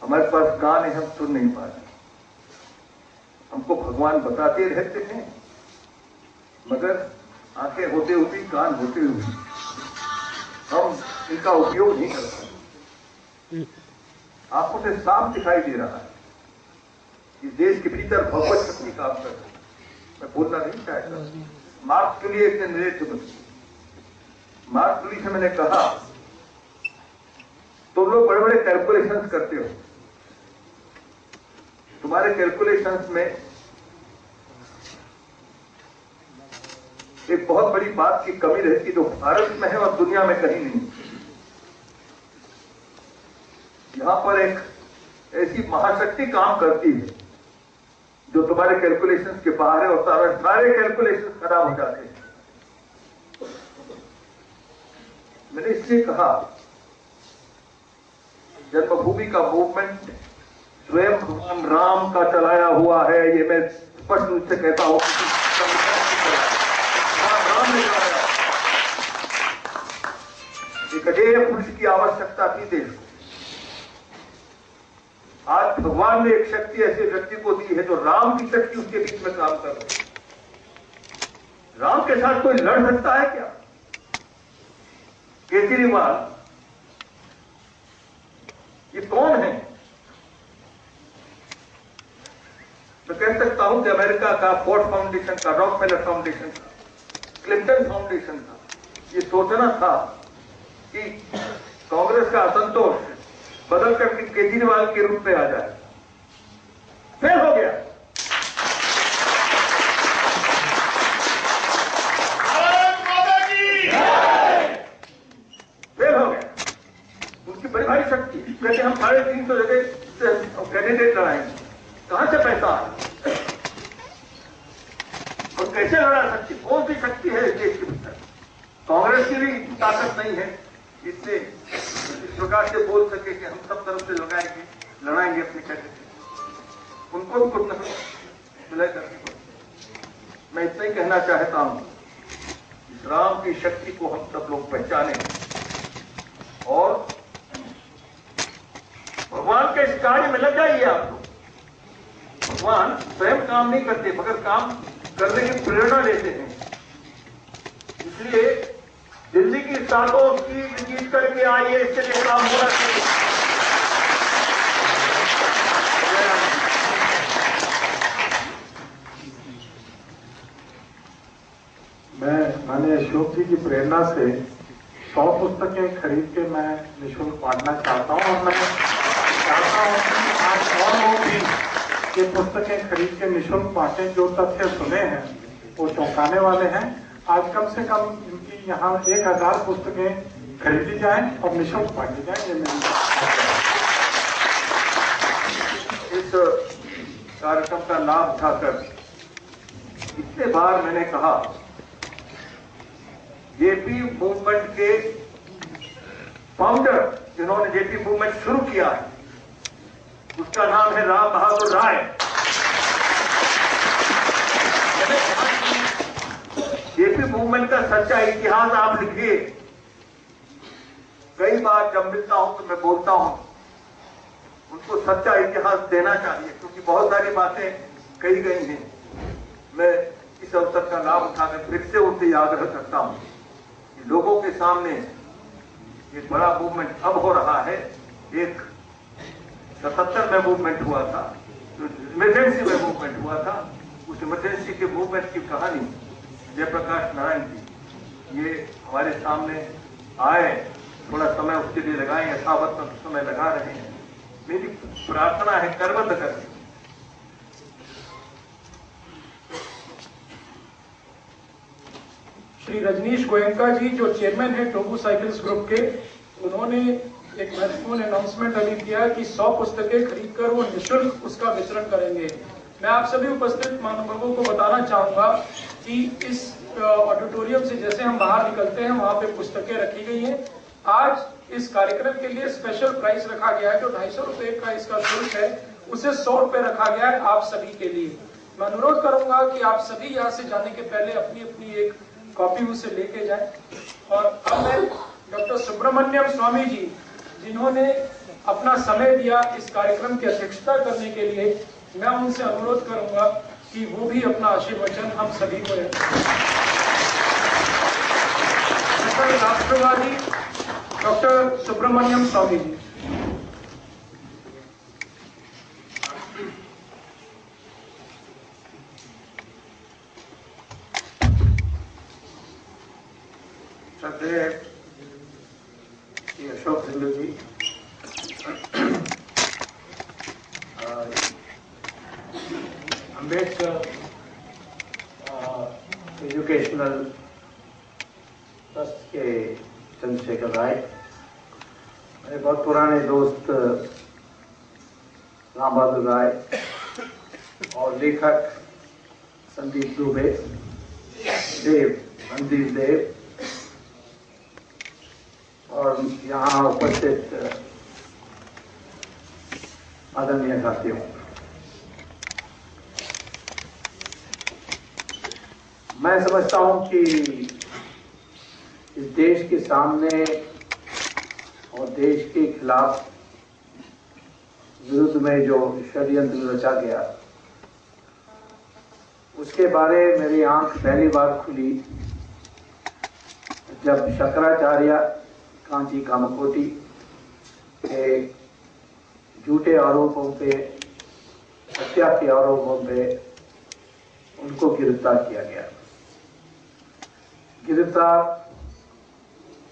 हमारे पास कान है हम सुन नहीं पाते। हमको भगवान बताते रहते हैं, मगर आंखें होते हुए, कान होते हुए हम इनका उपयोग नहीं कर पाते। आंखों से साफ दिखाई दे रहा है कि देश के भीतर भगवत शक्ति काम कर रही है। मैं बोलना नहीं चाहता। मार्क्स के लिए इतने निर्देश, मार्क्स के लिए से मैंने कहा, तुम लोग बड़े बड़े कैलकुलेशंस करते हो, तुम्हारे कैलकुलेशंस में एक बहुत बड़ी बात की कमी रहती जो भारत में है और दुनिया में कहीं नहीं। यहां पर एक ऐसी महाशक्ति काम करती है जो तुम्हारे कैलकुलेशंस के बाहर है और सारे कैलकुलेशंस खराब हो जाते हैं। मैंने इसलिए कहा, जन्मभूमि का मूवमेंट स्वयं भगवान राम का चलाया हुआ है। ये मैं स्पष्ट रूप से कहता हूं, भगवान राम ने चलाया। एक अजेय पुरुष की आवश्यकता थी देश को। आज भगवान ने एक शक्ति ऐसे व्यक्ति को दी है जो राम की शक्ति उसके बीच में काम कर रही है। राम के साथ कोई लड़ सकता है क्या? केजरीवाल ये कौन है? मैं कह सकता हूं कि अमेरिका का फोर्ड फाउंडेशन का, रॉकफेलर फाउंडेशन का, क्लिंटन फाउंडेशन का ये सोचना था कि कांग्रेस का असंतोष बदल करके केजरीवाल के रूप में आ जाए, फेल हो गया। फेल हो गया। उनकी बड़ी भारी शक्ति है। कहते हम 350 जगह कैंडिडेट लड़ाएंगे, कहां से पैसा आए और कैसे लड़ा सकती? कौन सी शक्ति है देश के भीतर? कांग्रेस की भी ताकत नहीं है इससे इस प्रकार से बोल सके कि हम सब तरफ से लड़ाएंगे अपने कैंडिडेट। उनको भी कुछ न कुछ मिला करनी पड़ती। मैं इतना ही कहना चाहता हूं, इस राम की शक्ति को हम सब लोग पहचाने और भगवान के इस कार्य में लग जाइए आप लोग। भगवान स्वयं काम नहीं करते मगर काम करने की प्रेरणा देते हैं। इसलिए दिल्ली की सातों सीट जीत करके आइए, इसके लिए काम होना चाहिए। मैंने अशोक जी की प्रेरणा से 100 पुस्तकें खरीद के मैं निःशुल्क बांटना चाहता हूं और मैं चाहता हूं कि आज और लोग भी ये पुस्तकें खरीद के निःशुल्क बांटें। जो तथ्य सुने हैं वो चौंकाने वाले हैं। आज कम से कम इनकी यहाँ 1000 पुस्तकें खरीदी जाएं और निःशुल्क बांटी जाएं। ये मेरी इस कार्यक्रम का लाभ उठाकर इतने बार मैंने कहा, जेपी मूवमेंट के फाउंडर जिन्होंने जेपी मूवमेंट शुरू किया है उसका नाम है राम बहादुर राय। जेपी मूवमेंट का सच्चा इतिहास आप लिखिए। कई बार जब मिलता हूं तो मैं बोलता हूं उनको सच्चा इतिहास देना चाहिए, क्योंकि बहुत सारी बातें कही गई हैं। मैं इस अवसर का लाभ उठाकर फिर से उनसे आग्रह करता हूँ कि लोगों के सामने एक बड़ा मूवमेंट अब हो रहा है। एक 77 में मूवमेंट हुआ था, जो इमरजेंसी में मूवमेंट हुआ था, उस इमरजेंसी के मूवमेंट की कहानी जयप्रकाश नारायण जी ये हमारे सामने आए, थोड़ा समय उसके लिए लगाएं, यथावत समय लगा रहे हैं। मेरी प्रार्थना है करबद्ध करें। श्री रजनीश गोयंका जी जो चेयरमैन है टोबू साइकिल्स ग्रुप के, उन्होंने एक महत्वपूर्ण अनाउंसमेंट अभी किया कि 100 पुस्तकें खरीदकर वो निःशुल्क उसका वितरण करेंगे। मैं आप सभी उपस्थित महानुभावों को बताना चाहूंगा कि इस ऑडिटोरियम से जैसे हम बाहर निकलते हैं वहां पे पुस्तकें रखी गई हैं। आज इस कार्यक्रम के लिए स्पेशल प्राइस रखा गया है, जो 250 रुपए का इसका शुल्क है उसे 100 रुपए रखा गया है आप सभी के लिए। मैं अनुरोध करूंगा कि आप सभी यहाँ से जाने के पहले अपनी अपनी एक कॉपी उसे लेके जाए। और अब मैं डॉक्टर सुब्रमण्यम स्वामी जी जिन्होंने अपना समय दिया इस कार्यक्रम की अध्यक्षता करने के लिए, मैं उनसे अनुरोध करूंगा कि वो भी अपना आशीर्वचन हम सभी को दें। राष्ट्रवादी डॉक्टर सुब्रमण्यम स्वामी जी। श्रद्धेय अशोक सिंगल जी, अम्बेडकर एजुकेशनल ट्रस्ट के चंद्रशेखर राय, मेरे बहुत पुराने दोस्त राम बहादुर राय और लेखक संदीप दुबे, रणदीप देव और यहाँ उपस्थित आदरणीय साथियों, मैं समझता हूं कि इस देश के सामने और देश के खिलाफ विरुद्ध में जो षड्यंत्र रचा गया उसके बारे मेरी आंख पहली बार खुली जब शंकराचार्य कांची कामकोटी के झूठे आरोपों पे, हत्या के आरोपों पे उनको गिरफ्तार किया गया। गिरफ्तार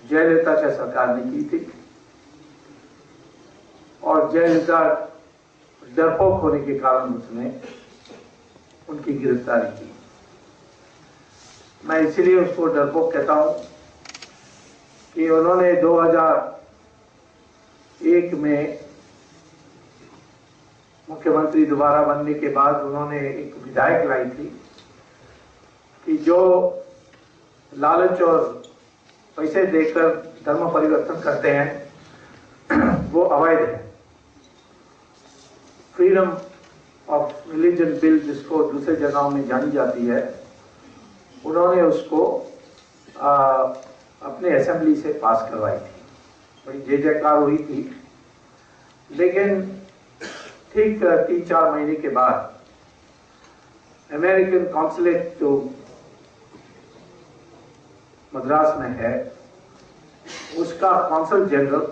जयललिता की सरकार ने की थी और जयललिता डरपोक होने के कारण उसने उनकी गिरफ्तारी की। मैं इसलिए उसको डरपोक कहता हूं कि उन्होंने 2001 में मुख्यमंत्री दोबारा बनने के बाद उन्होंने एक विधायक लाई थी कि जो लालच और पैसे देकर धर्म परिवर्तन करते हैं वो अवैध है। फ्रीडम ऑफ रिलीजन बिल जिसको दूसरे जगहों में जानी जाती है, उन्होंने उसको अपने असेंबली से पास करवाई थी। बड़ी जय जयकार हुई थी, लेकिन ठीक 3-4 महीने के बाद अमेरिकन कॉन्सुलेट जो मद्रास में है उसका कॉन्सल जनरल,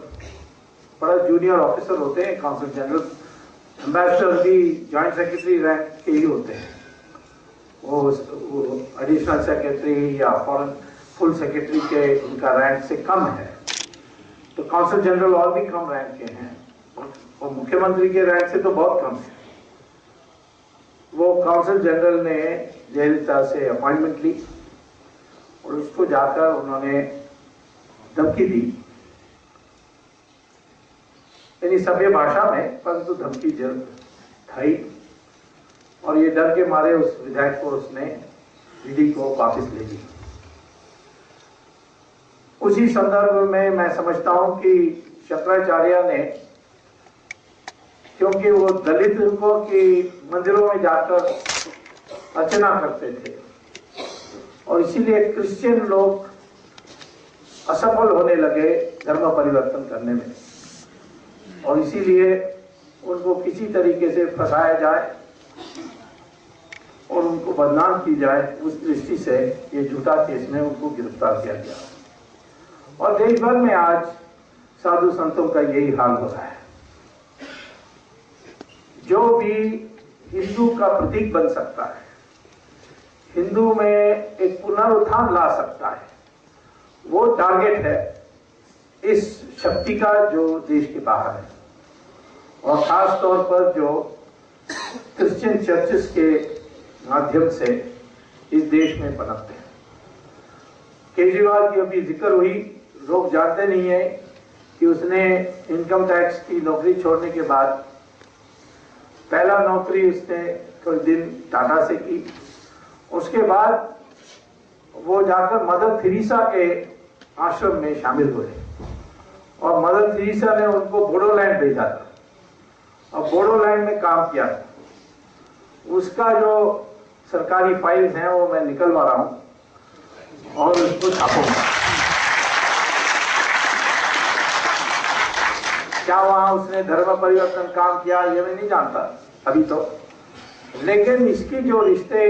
बड़ा जूनियर ऑफिसर होते हैं कॉन्सल जनरल, एम्बेसडर भी जॉइंट सेक्रेटरी रैंक के ही होते हैं, वो एडिशनल सेक्रेटरी या फॉरेन फुल सेक्रेटरी के उनका रैंक से कम है। तो कॉन्सल जनरल और भी कम रैंक के हैं और मुख्यमंत्री के रैंक से तो बहुत कम है। वो कॉन्सल जनरल ने जयललिता से अपॉइंटमेंट ली और उसको जाकर उन्होंने धमकी दी, यानी सभ्य भाषा में, परंतु धमकी जरूर थी और ये डर के मारे उस विधायक को उसने विधि को वापस ले ली। उसी संदर्भ में मैं समझता हूं कि शंकराचार्य ने, क्योंकि वो दलितों की मंदिरों में जाकर अर्चना करते थे और इसीलिए क्रिश्चियन लोग असफल होने लगे धर्म परिवर्तन करने में और इसीलिए उनको किसी तरीके से फंसाया जाए और उनको बदनाम की जाए, उस दृष्टि से ये झूठा केस में उनको गिरफ्तार किया गया। और देश भर में आज साधु संतों का यही हाल हो रहा है। जो भी हिंदू का प्रतीक बन सकता है, हिंदू में एक पुनरुत्थान ला सकता है, वो टारगेट है इस शक्ति का जो देश के बाहर है, और खास तौर पर जो क्रिश्चियन चर्चेस के माध्यम से इस देश में पनपते हैं। केजरीवाल की अभी जिक्र हुई, लोग जानते नहीं है कि उसने इनकम टैक्स की नौकरी छोड़ने के बाद पहला नौकरी उसने कुछ दिन टाटा से की, उसके बाद वो जाकर मदर थेरेसा के आश्रम में शामिल हुए और मदर थेरेसा ने उनको बोडोलैंड भेजा था और बोडोलैंड में काम किया था। उसका जो सरकारी फाइल्स हैं वो मैं निकलवा रहा हूं और उसको छापूंगा। क्या वहां उसने धर्म परिवर्तन काम किया ये मैं नहीं जानता अभी तो, लेकिन इसकी जो रिश्ते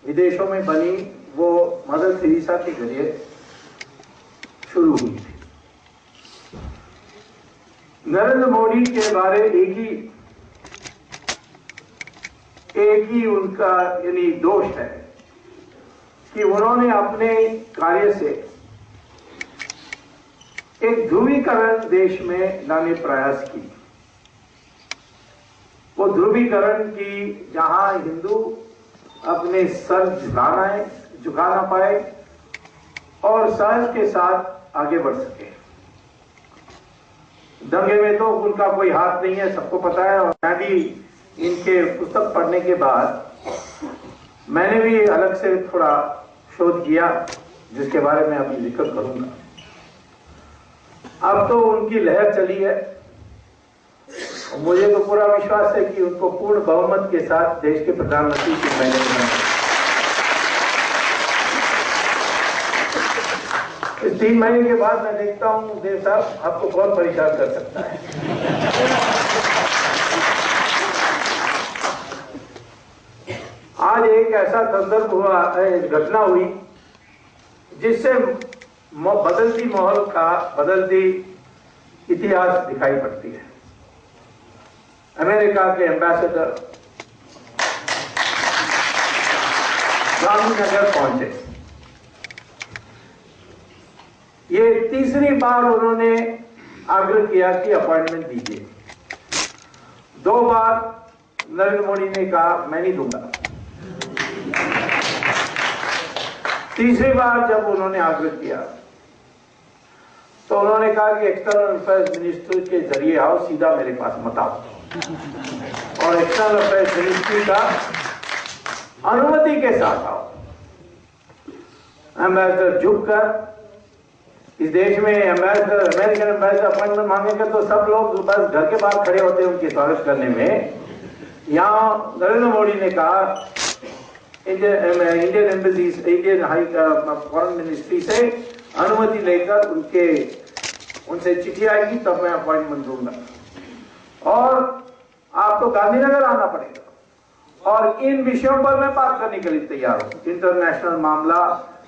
विदेशों में बनी वो मदर थेरेसा के जरिए शुरू हुई थी। नरेंद्र मोदी के बारे एक ही उनका यानी दोष है कि उन्होंने अपने कार्य से एक ध्रुवीकरण देश में लाने प्रयास की। वो ध्रुवीकरण की जहां हिंदू अपने सर झुका ना पाए और सहज के साथ आगे बढ़ सके। दंगे में तो उनका कोई हाथ नहीं है, सबको पता है। और मैं भी इनके पुस्तक पढ़ने के बाद मैंने भी अलग से थोड़ा शोध किया जिसके बारे में अभी जिक्र करूंगा। अब तो उनकी लहर चली है, मुझे तो पूरा विश्वास है कि उनको पूर्ण बहुमत के साथ देश के प्रधानमंत्री के पहले इस 3 महीने के बाद मैं देखता हूं देव साहब आपको कौन परेशान कर सकता है। आज एक ऐसा संदर्भ हुआ, घटना हुई जिससे बदलती माहौल का बदलती इतिहास दिखाई पड़ती है। अमेरिका के एम्बेसडर गांधीनगर पहुंचे। ये तीसरी बार उन्होंने आग्रह किया कि अपॉइंटमेंट दीजिए। 2 बार नरेंद्र मोदी ने कहा मैं नहीं दूंगा। तीसरी बार जब उन्होंने आग्रह किया तो उन्होंने कहा कि एक्सटर्नल अफेयर्स मिनिस्टर के जरिए आओ, सीधा मेरे पास मत आओ। और एक्सटर्नल अफेयर्स मिनिस्ट्री का अनुमति के साथ आओ। एम्बेसडर झुककर इस देश में एम्बेसडर, अमेरिकन एम्बेसडर अपॉइंटमेंट मांगेगा तो सब लोग बस घर के बाहर खड़े होते हैं उनके स्वागत करने में। यहां नरेंद्र मोदी ने कहा Indian embassy, Indian high foreign ministry से अनुमति लेकर उनसे चिट्ठी आएगी तब मैं अपॉइंटमेंट दूंगा और आपको गांधीनगर आना पड़ेगा और इन विषयों पर मैं बात करने के लिए तैयार हूं। इंटरनेशनल मामला,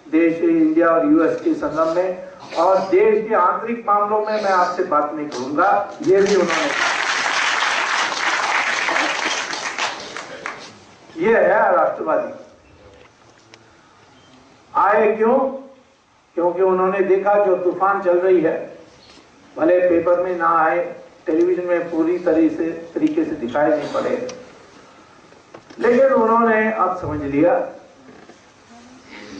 देश इंडिया और यूएस के संदर्भ में और देश के आंतरिक मामलों में मैं आपसे बात नहीं करूंगा। ये भी उन्होंने, ये है राष्ट्रवादी। आए क्यों? क्योंकि उन्होंने देखा जो तूफान चल रही है, भले पेपर में ना आए, टेलीविजन में पूरी तरीके से दिखाई नहीं पड़े, लेकिन उन्होंने अब समझ लिया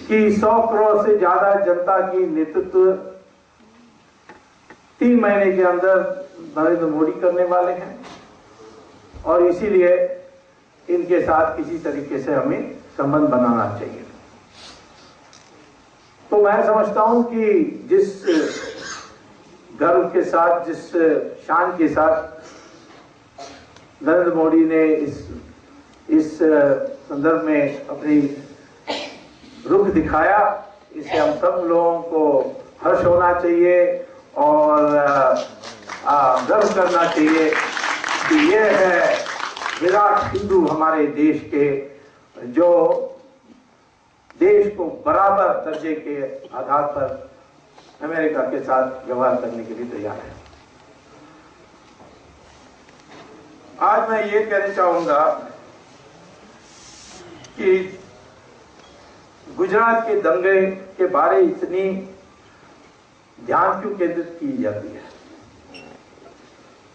कि 100 करोड़ से ज्यादा जनता की नेतृत्व 3 महीने के अंदर नरेंद्र मोदी करने वाले हैं और इसीलिए इनके साथ किसी तरीके से हमें संबंध बनाना चाहिए। तो मैं समझता हूं कि जिस गर्व के साथ, जिस शान के साथ नरेंद्र मोदी ने इस संदर्भ में अपनी रुख दिखाया, इसे हम सब लोगों को हर्ष होना चाहिए और गर्व करना चाहिए कि ये है विराट हिंदू हमारे देश के जो देश को बराबर दर्जे के आधार पर अमेरिका के साथ व्यवहार करने के लिए तैयार है। आज मैं ये कहना चाहूंगा कि गुजरात के दंगे के बारे इतनी ध्यान क्यों केंद्रित की जाती है।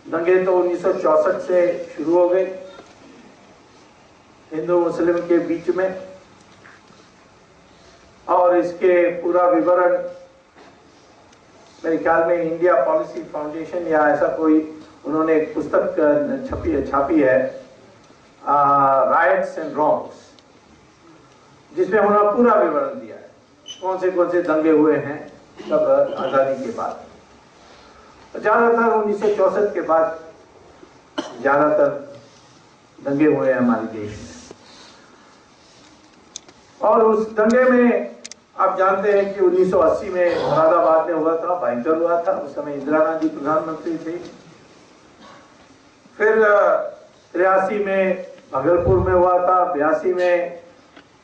दंगे तो 1964 से शुरू हो गए हिंदू मुस्लिम के बीच में, और इसके पूरा विवरण मेरे ख्याल में इंडिया पॉलिसी फाउंडेशन या ऐसा कोई उन्होंने एक पुस्तक छापी है, राइट्स एंड रॉन्ग्स, जिसमें उन्होंने पूरा विवरण दिया है कौन से दंगे हुए हैं तब आजादी के बाद। ज्यादातर 1964 के बाद ज्यादातर दंगे हुए हैं हमारे देश में, और उस दंगे में आप जानते हैं कि 1980 में मुरादाबाद में हुआ था, भयंकर हुआ था। उस समय इंदिरा गांधी प्रधानमंत्री थे। फिर 83 में भागलपुर में हुआ था, 82 में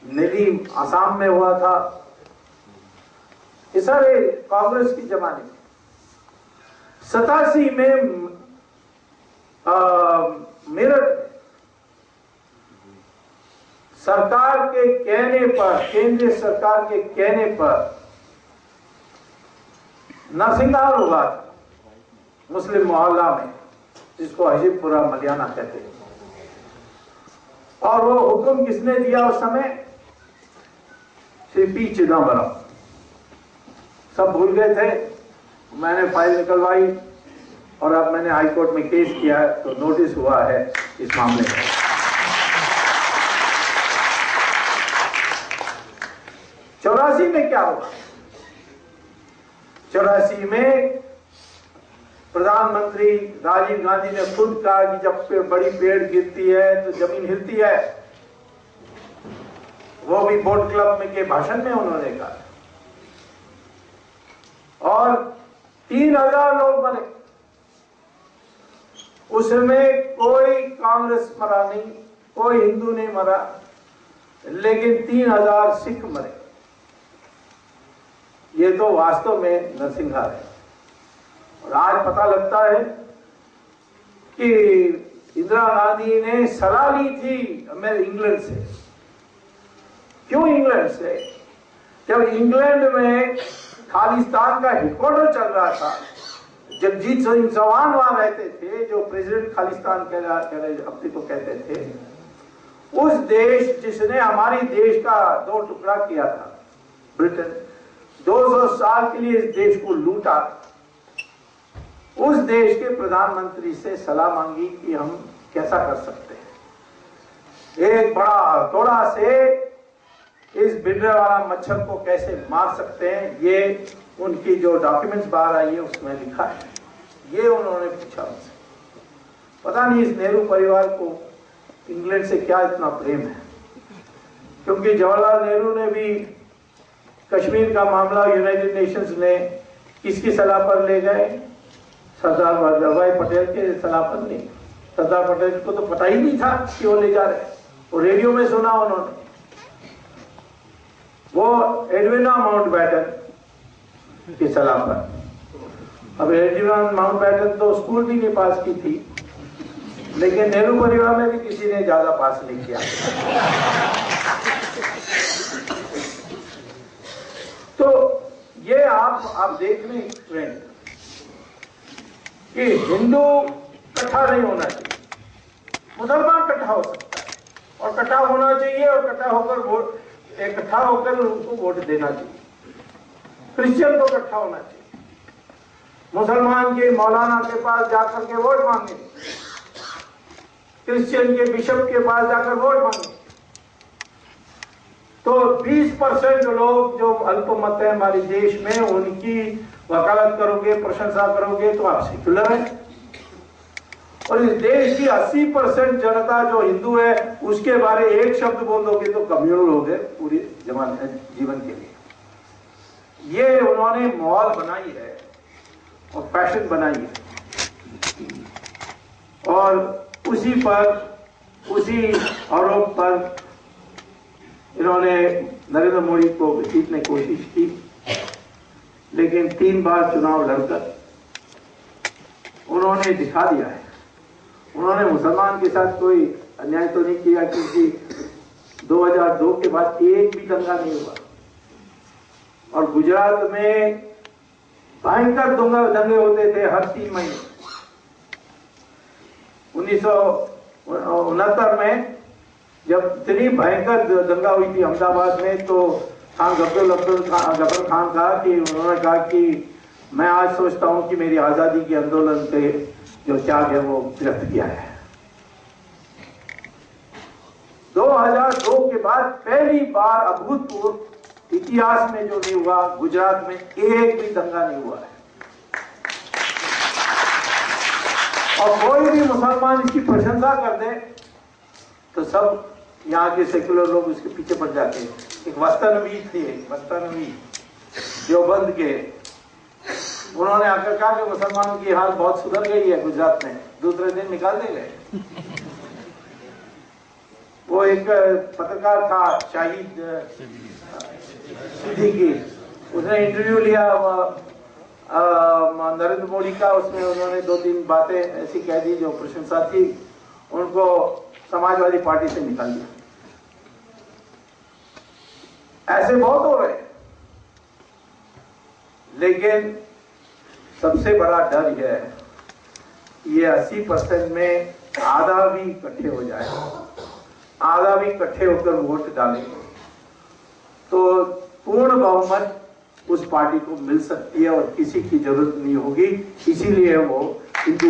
नीली आसाम में हुआ था। ये सारे कांग्रेस के जमाने में। 87 में मेरठ सरकार के कहने पर, केंद्रीय सरकार के कहने पर नरसिंहार हुआ था मुस्लिम मोहल्ला में, जिसको हजीबपुरा मलियाना कहते हैं। और वो हुक्म किसने दिया उस समय? श्री पी चिदम्बरम। सब भूल गए थे। मैंने फाइल निकलवाई और अब मैंने हाई कोर्ट में केस किया है, तो नोटिस हुआ है इस मामले में। 84 में क्या हुआ? 84 में प्रधानमंत्री राजीव गांधी ने खुद कहा कि जब बड़ी पेड़ गिरती है तो जमीन हिलती है। वो भी बोट क्लब में के भाषण में उन्होंने कहा, और 3000 लोग मरे। उसमें कोई कांग्रेस मरा नहीं, कोई हिंदू नहीं मरा, लेकिन 3000 सिख मरे। ये तो वास्तव में नरसिंहार है। और आज पता लगता है कि इंदिरा गांधी ने सलाह ली थी इंग्लैंड से। क्यों इंग्लैंड से? जब इंग्लैंड में खालिस्तान का हेडक्वार्टर चल रहा था, जगजीत सिंह चौहान वहां रहते थे, जो प्रेसिडेंट खालिस्तान अपने को कहते थे। उस देश जिसने हमारी देश का 2 टुकड़ा किया था, ब्रिटेन, 200 साल के लिए इस देश को लूटा, उस देश के प्रधानमंत्री से सलाह मांगी कि हम कैसा कर सकते हैं, एक बड़ा थोड़ा से इस भिंडरावाला मच्छर को कैसे मार सकते हैं। ये उनकी जो डॉक्यूमेंट्स बाहर आई है उसमें लिखा है। ये उन्होंने पूछा मुझसे। पता नहीं इस नेहरू परिवार को इंग्लैंड से क्या इतना प्रेम है, क्योंकि जवाहरलाल नेहरू ने भी कश्मीर का मामला यूनाइटेड नेशंस ने किसकी सलाह पर ले गए? सरदार वल्लभ भाई पटेल के सलाह पर नहीं। सरदार पटेल को तो पता ही नहीं था कि वो ले जा रहे। वो रेडियो में सुना उन्होंने। वो एडविना माउंटबैटन की सलाह पर। अब एडविना माउंटबैटन तो स्कूल भी नहीं पास की थी, लेकिन नेहरू परिवार में भी किसी ने ज्यादा पास नहीं किया। तो ये आप देख लें ट्रेंड कि हिंदू इकट्ठा नहीं होना चाहिए, मुसलमान इकट्ठा हो सकता है, और इकट्ठा होना चाहिए, और इकट्ठा होकर उनको वोट देना चाहिए। क्रिश्चियन को इकट्ठा होना चाहिए, मुसलमान के मौलाना के पास जाकर के वोट मांगे, क्रिश्चियन के बिशप के पास जाकर वोट मांगे। तो 20% लोग जो अल्पमत है हमारे देश में, उनकी वकालत करोगे, प्रशंसा करोगे तो आप सेक्युलर हैं। और इस देश की 80% जनता जो हिंदू है, उसके बारे एक शब्द बोल दोगे तो कम्युनल हो गए पूरे जीवन के लिए। ये उन्होंने माहौल बनाई है और फैशन बनाई है, और उसी आरोप पर इन्होंने नरेंद्र मोदी को जीतने की कोशिश की, लेकिन 3 बार चुनाव लड़कर उन्होंने दिखा दिया है। उन्होंने मुसलमान के साथ कोई अन्याय तो नहीं किया, क्योंकि 2002 के बाद एक भी दंगा नहीं हुआ। और गुजरात में भयंकर दंगे होते थे हर 3 महीने। 1969 में जब इतनी भयंकर दंगा हुई थी अहमदाबाद में, तो खान गब्बर खान कहा कि उन्होंने कहा कि मैं आज सोचता हूं कि मेरी आजादी के आंदोलन पे जो त्याग है वो व्यक्त किया है। 2002 के बाद पहली बार अभूतपूर्व इतिहास में जो नहीं हुआ, गुजरात में एक भी दंगा नहीं हुआ है। और कोई भी मुसलमान इसकी प्रशंसा कर दे तो सब यहाँ के सेक्युलर लोग उसके पीछे पड़ जाते हैं। एक वस्तानवी थे, वस्तानवी देवबंद के, उन्होंने आकर कहा कि मुसलमानों की हालत बहुत सुधर गई है गुजरात में, दूसरे दिन निकाल दे गए। वो एक पत्रकार था शाहिद सिद्दीकी, उसने इंटरव्यू लिया नरेंद्र मोदी का। उसमें उन्होंने 2-3 बातें ऐसी कह दी जो प्रशंसा थी, उनको समाजवादी पार्टी से निकाल दिया। ऐसे बहुत हो रहे, लेकिन सबसे बड़ा डर यह है, ये 80% में आधा भी इकट्ठे हो जाए, आधा भी इकट्ठे होकर वोट डालें तो पूर्ण बहुमत उस पार्टी को मिल सकती है और किसी की जरूरत नहीं होगी। इसीलिए वो हिंदू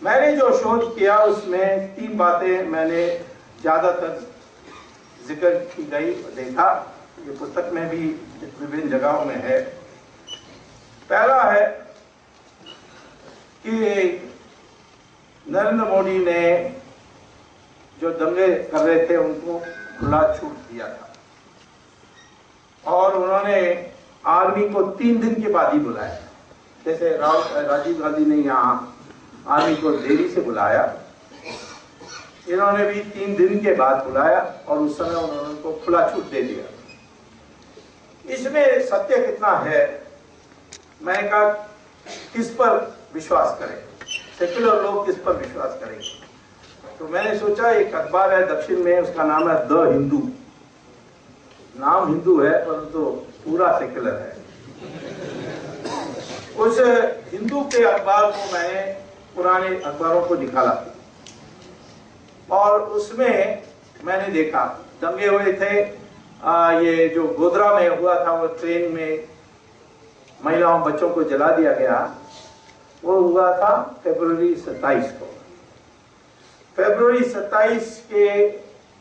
मैंने जो शोध किया उसमें 3 बातें मैंने ज्यादातर जिक्र की गई देखा, ये पुस्तक में भी विभिन्न जगहों में है। पहला है कि नरेंद्र मोदी ने जो दंगे कर रहे थे उनको खुला छूट दिया था और उन्होंने आर्मी को 3 दिन के बाद ही बुलाया। जैसे राजीव गांधी ने यहाँ आर्मी को देरी से बुलाया, इन्होंने भी 3 दिन के बाद बुलाया और उस समय उन्होंने उनको खुला छूट दे दिया। इसमें सत्य कितना है, मैंने कहा किस पर विश्वास करें, सेक्युलर लोग किस पर विश्वास करेंगे। तो मैंने सोचा एक अखबार है दक्षिण में, उसका नाम है द हिंदू। नाम हिंदू है परंतु पूरा सेक्युलर है। उस हिंदू के अखबार को मैंने पुराने अखबारों को निकाला और उसमें मैंने देखा दंगे हुए थे। ये जो गोधरा में हुआ था, वो ट्रेन में महिलाओं बच्चों को जला दिया गया, वो हुआ था फरवरी 27 को। फरवरी 27 के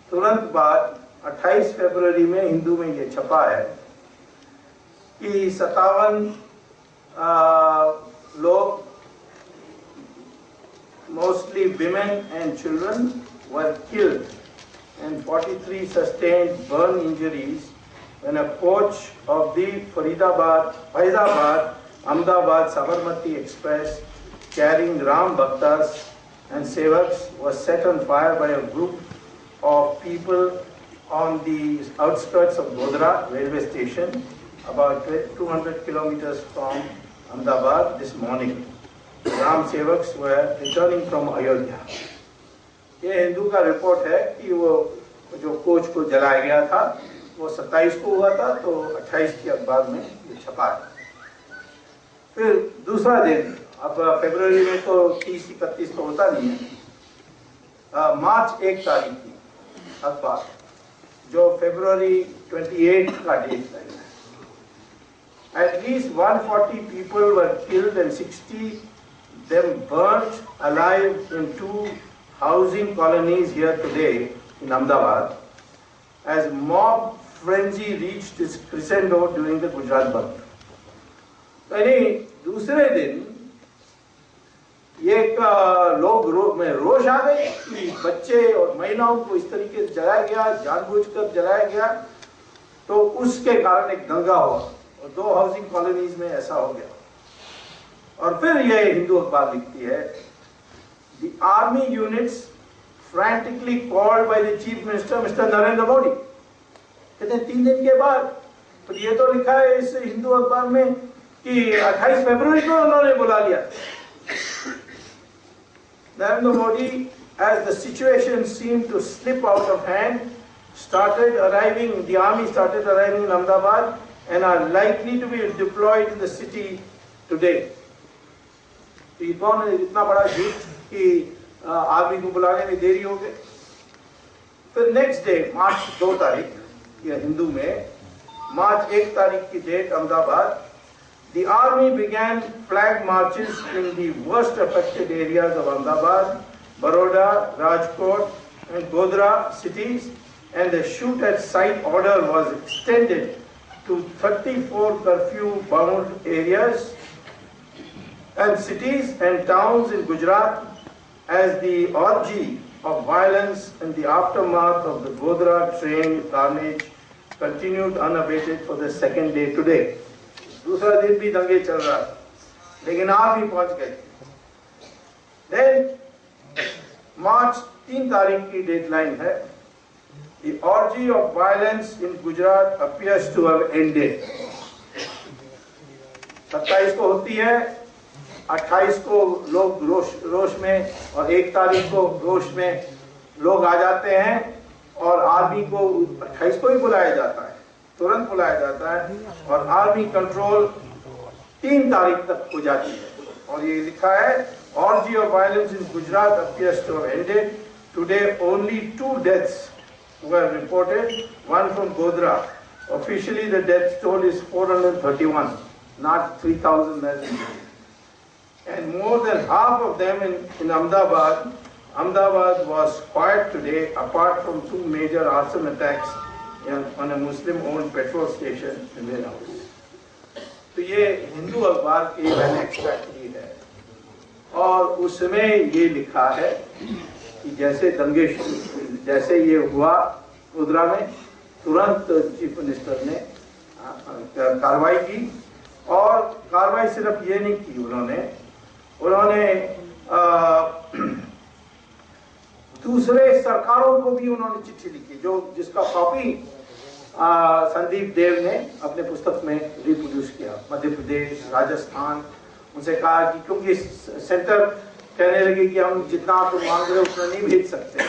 तुरंत बाद 28 फरवरी में हिंदू में ये छपा है कि 57 लोग, mostly women and children, were killed and 43 sustained burn injuries when a coach of the Faridabad, Ahmedabad Sabarmati Express carrying Ram Bhaktas and Sevaks was set on fire by a group of people on the outskirts of Godhra railway station, about 200 kilometers from Ahmedabad this morning. Ram Sevaks were returning from Ayodhya. ये हिंदू का report है कि वो जो coach को जलाया गया था वो 27 को हुआ था, तो 28 के अखबार में ये छपा है। फिर दूसरा दिन, अब फरवरी में तो 30-31 तो होता नहीं है, मार्च 1 तारीख की अखबार जो फरवरी 28 का डेट है। At least 140 people were killed and 60 them burnt alive in 2 housing colonies here today in Ahmedabad as mob frenzy reached its crescendo during the Gujarat Bandh. यानी दूसरे दिन ये लोग में रोष आ गए कि बच्चे और महिलाओं को इस तरीके से जलाया गया, जानबूझकर जलाया गया, तो उसके कारण एक दंगा हुआ और 2 हाउसिंग कॉलोनीज में ऐसा हो गया। और फिर ये हिंदू अखबार लिखती है, The army units frantically called by the Chief Minister, Mr. Narendra Modi. कहते हैं 3 दिन के बाद, तो ये तो लिखा है इस हिंदू अखबार में कि 28 फरवरी को उन्होंने बुला लिया। Narendra Modi, as the situation seemed to slip out of hand, the army started arriving in Ahmedabad and are likely to be deployed in the city today. तो इतना बड़ा झूठ कि आर्मी को बुलाने में देरी हो गई। फिर नेक्स्ट डे मार्च 2 तारीख या हिंदू में मार्च 1 तारीख की date Ahmedabad, the army began flag marches in the worst affected areas of Ahmedabad, Baroda, Rajkot and Godhra cities, and the shoot at sight order was extended to 34 curfew-bound areas and cities and towns in Gujarat as the orgy of violence in the aftermath of the Godhra train carnage continued unabated for the second day today. दूसरा दिन भी दंगे चल रहा था, लेकिन आप भी पहुंच गए। Then मार्च 3 तारीख की डेडलाइन है। The orgy of violence in Gujarat appears to have ended. 27 को होती है, 28 को लोग रोष में और 1 तारीख को रोष में लोग आ जाते हैं और आर्मी को 28 को ही बुलाया जाता है, तुरंत बुलाया जाता है और आर्मी कंट्रोल 3 तारीख तक हो जाती है। और ये लिखा है orgy of violence in Gujarat appears to have ended. Today only 2 deaths were reported, one from Godhra. Officially the death toll is 431, not 3,000 as and more than half of them in Ahmedabad. Ahmedabad was quiet today apart from 2 major arson attacks on a Muslim-owned petrol station in their house. तो ये हिंदू अखबार की मैंने extract की है और उसमें ये लिखा है कि जैसे ये हुआ गोधरा में, तुरंत चीफ मिनिस्टर ने कार्रवाई की और कार्रवाई सिर्फ ये नहीं की, उन्होंने दूसरे सरकारों को भी उन्होंने चिट्ठी लिखी, जिसका कॉपी संदीप देव ने अपने पुस्तक में रिप्रोड्यूस किया। मध्य प्रदेश, राजस्थान, उनसे कहा कि क्योंकि सेंटर कहने लगे कि हम जितना आप मांग रहे हो उतना नहीं भेज सकते,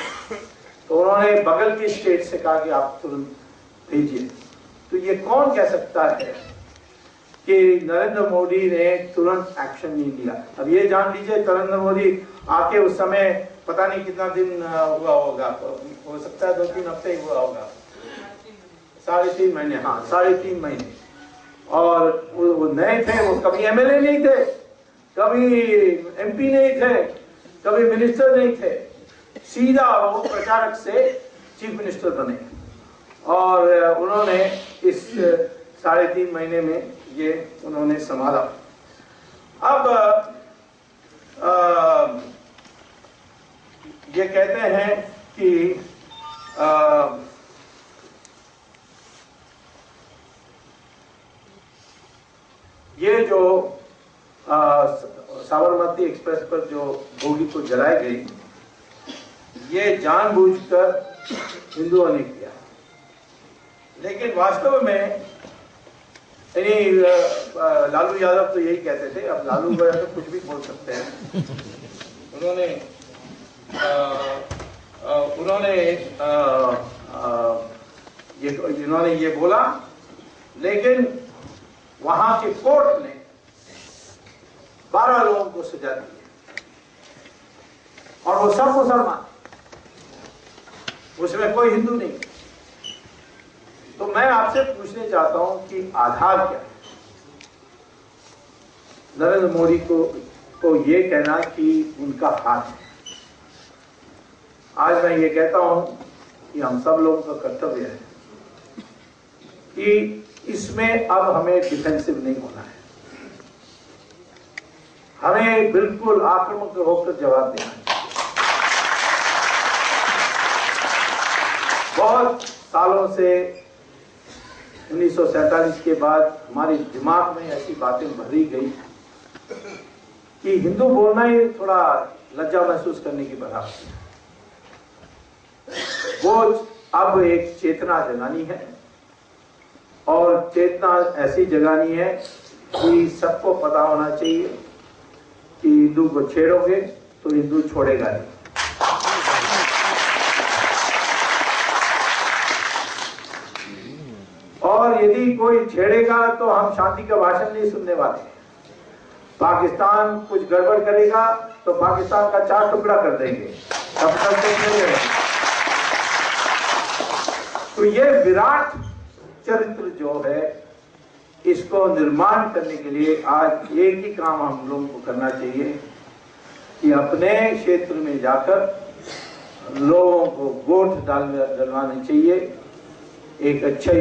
तो उन्होंने बगल के स्टेट से कहा कि आप तुरंत भेजिए। तो ये कौन कह सकता है कि नरेंद्र मोदी ने तुरंत एक्शन नहीं लिया? अब ये जान लीजिए, नरेंद्र मोदी आके उस समय पता नहीं कितना दिन हुआ होगा, हो सकता है 2-3 हफ्ते ही हुआ होगा, 3.5 महीने, हाँ 3.5 महीने। और वो नए थे, वो कभी एमएलए नहीं थे, कभी एमपी नहीं थे, कभी मिनिस्टर नहीं थे, सीधा वो प्रचारक से चीफ मिनिस्टर बने और उन्होंने इस 3.5 महीने में ये उन्होंने संभाला। अब ये कहते हैं कि ये जो साबरमती एक्सप्रेस पर जो बोगी को जलाई गई, ये जानबूझकर हिंदुओं ने किया, लेकिन वास्तव में लालू यादव तो यही कहते थे। अब लालू यादव तो कुछ भी बोल सकते हैं। इन्होंने ये बोला, लेकिन वहां के कोर्ट ने 12 लोगों को सजा दी और वो सब मुसलमान, उसमें कोई हिंदू नहीं। तो मैं आपसे पूछने चाहता हूं कि आधार क्या है नरेंद्र मोदी को ये कहना कि उनका हाथ है? आज मैं ये कहता हूं कि हम सब लोगों का कर्तव्य है कि इसमें अब हमें डिफेंसिव नहीं होना है, हमें बिल्कुल आक्रामक होकर जवाब देना है। बहुत सालों से 1947 के बाद हमारे दिमाग में ऐसी बातें भरी गई कि हिंदू बोलना ही थोड़ा लज्जा महसूस करने की बराबर है। वो अब एक चेतना जगानी है, और चेतना ऐसी जगानी है कि सबको पता होना चाहिए कि हिंदू को छेड़ोगे तो हिंदू छोड़ेगा नहीं। और यदि कोई छेड़ेगा तो हम शांति का भाषण नहीं सुनने वाले। पाकिस्तान कुछ गड़बड़ करेगा तो पाकिस्तान का 4 टुकड़ा कर देंगे, तब तक नहीं रहेगा। तो ये विराट चरित्र जो है, इसको निर्माण करने के लिए आज एक ही काम हम लोगों को करना चाहिए कि अपने क्षेत्र में जाकर लोगों को वोट डलवाने चाहिए। एक अच्छे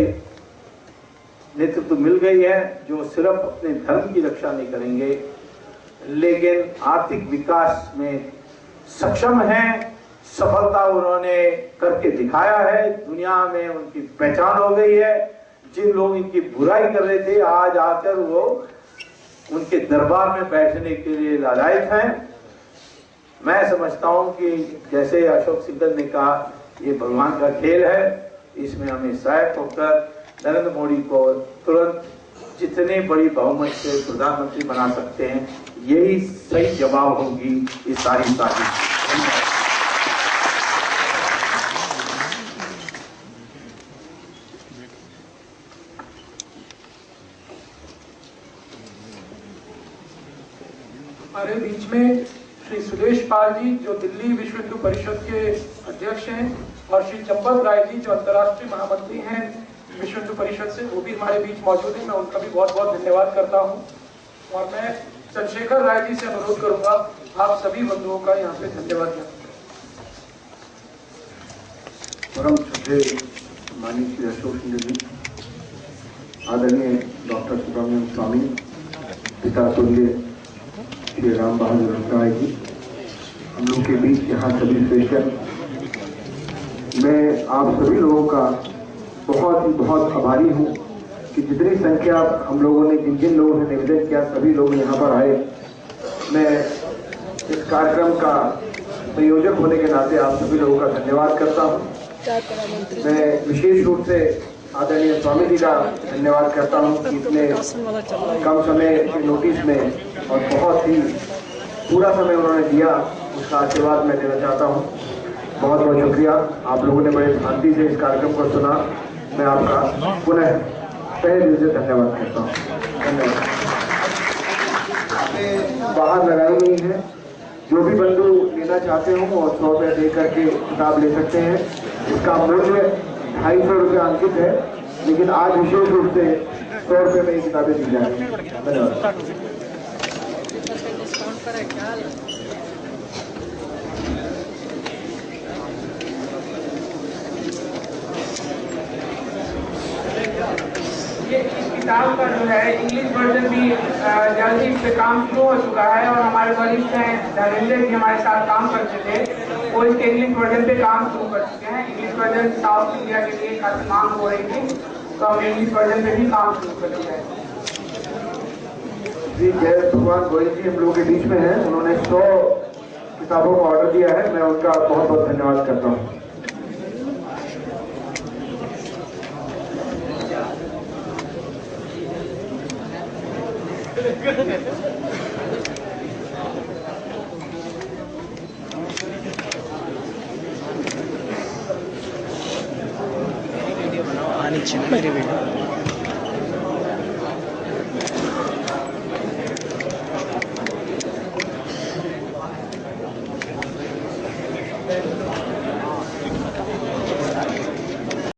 नेतृत्व मिल गई है जो सिर्फ अपने धर्म की रक्षा नहीं करेंगे लेकिन आर्थिक विकास में सक्षम हैं। सफलता उन्होंने करके दिखाया है, दुनिया में उनकी पहचान हो गई है। जिन लोग इनकी बुराई कर रहे थे आज आकर वो उनके दरबार में बैठने के लिए लालायित हैं। मैं समझता हूं कि जैसे अशोक सिंघल ने कहा, ये भगवान का खेल है, इसमें हमें सहायक होकर नरेंद्र मोदी को तुरंत जितने बड़ी बहुमत से प्रधानमंत्री बना सकते हैं, यही सही जवाब होगी ये सारी साजिश। हमारे बीच में श्री सुदेश पाल जी जो दिल्ली विश्व हिंदू परिषद के अध्यक्ष हैं, और श्री चंपत राय जी जो अंतर्राष्ट्रीय महामंत्री हैं विश्व हिंदू परिषद से, वो भी हमारे बीच मौजूद हैं। मैं उनका भी बहुत बहुत धन्यवाद करता हूं। और मैं चंद्रशेखर राय जी से अनुरोध करूंगा आप सभी बंधुओं का यहाँ पे धन्यवाद करें। परम श्रद्धेय माननीय श्री अशोक सिंघल जी, आदरणीय डॉक्टर सुब्रमण्यम स्वामी, पिता तुल्य श्री राम बहादुर राय जी, हम लोग के बीच यहाँ सभी स्पेशल, मैं आप सभी लोगों का बहुत आभारी हूँ कि जितनी संख्या हम लोगों ने, जिन जिन लोगों ने निवेदन किया, सभी लोग यहाँ पर आए। मैं इस कार्यक्रम का संयोजक होने के नाते आप सभी लोगों का धन्यवाद करता हूँ। मैं विशेष रूप से आदरणीय स्वामी जी का धन्यवाद करता हूँ कि इतने कम समय के नोटिस में और बहुत ही पूरा समय उन्होंने दिया, उसका आशीर्वाद मैं देना चाहता हूँ। बहुत बहुत शुक्रिया, आप लोगों ने बड़े शांति से इस कार्यक्रम को सुना। मैं आपका पुनः तहे दिल से धन्यवाद करता हूँ। धन्यवाद। बाहर लगाई गई है, जो भी बंधु लेना चाहते हो और 100 रुपये दे करके किताब ले सकते हैं। इसका मूल्य 250 रुपये अंकित है, लेकिन आज विशेष रूप से 100 रुपये में ये किताबें दी जाएंगी। धन्यवाद। ये इस किताब का जो है इंग्लिश वर्जन भी जल्दी इस पे काम शुरू हो चुका है, और हमारे वरिष्ठ हैं धर्मेंद्र जी हमारे साथ काम करते थे, वो इसके इंग्लिश वर्जन पे काम शुरू कर चुके हैं। इंग्लिश वर्जन साउथ इंडिया के लिए काफी मांग हो रही थी, तो हम इंग्लिश वर्जन पे भी काम शुरू कर दिया है। जी जय भगवान गोयल जी हम लोगों के बीच में हैं, उन्होंने 100 किताबों का ऑर्डर दिया है। मैं उनका बहुत बहुत धन्यवाद करता हूँ। आनी चाहिए मेरी वीडियो।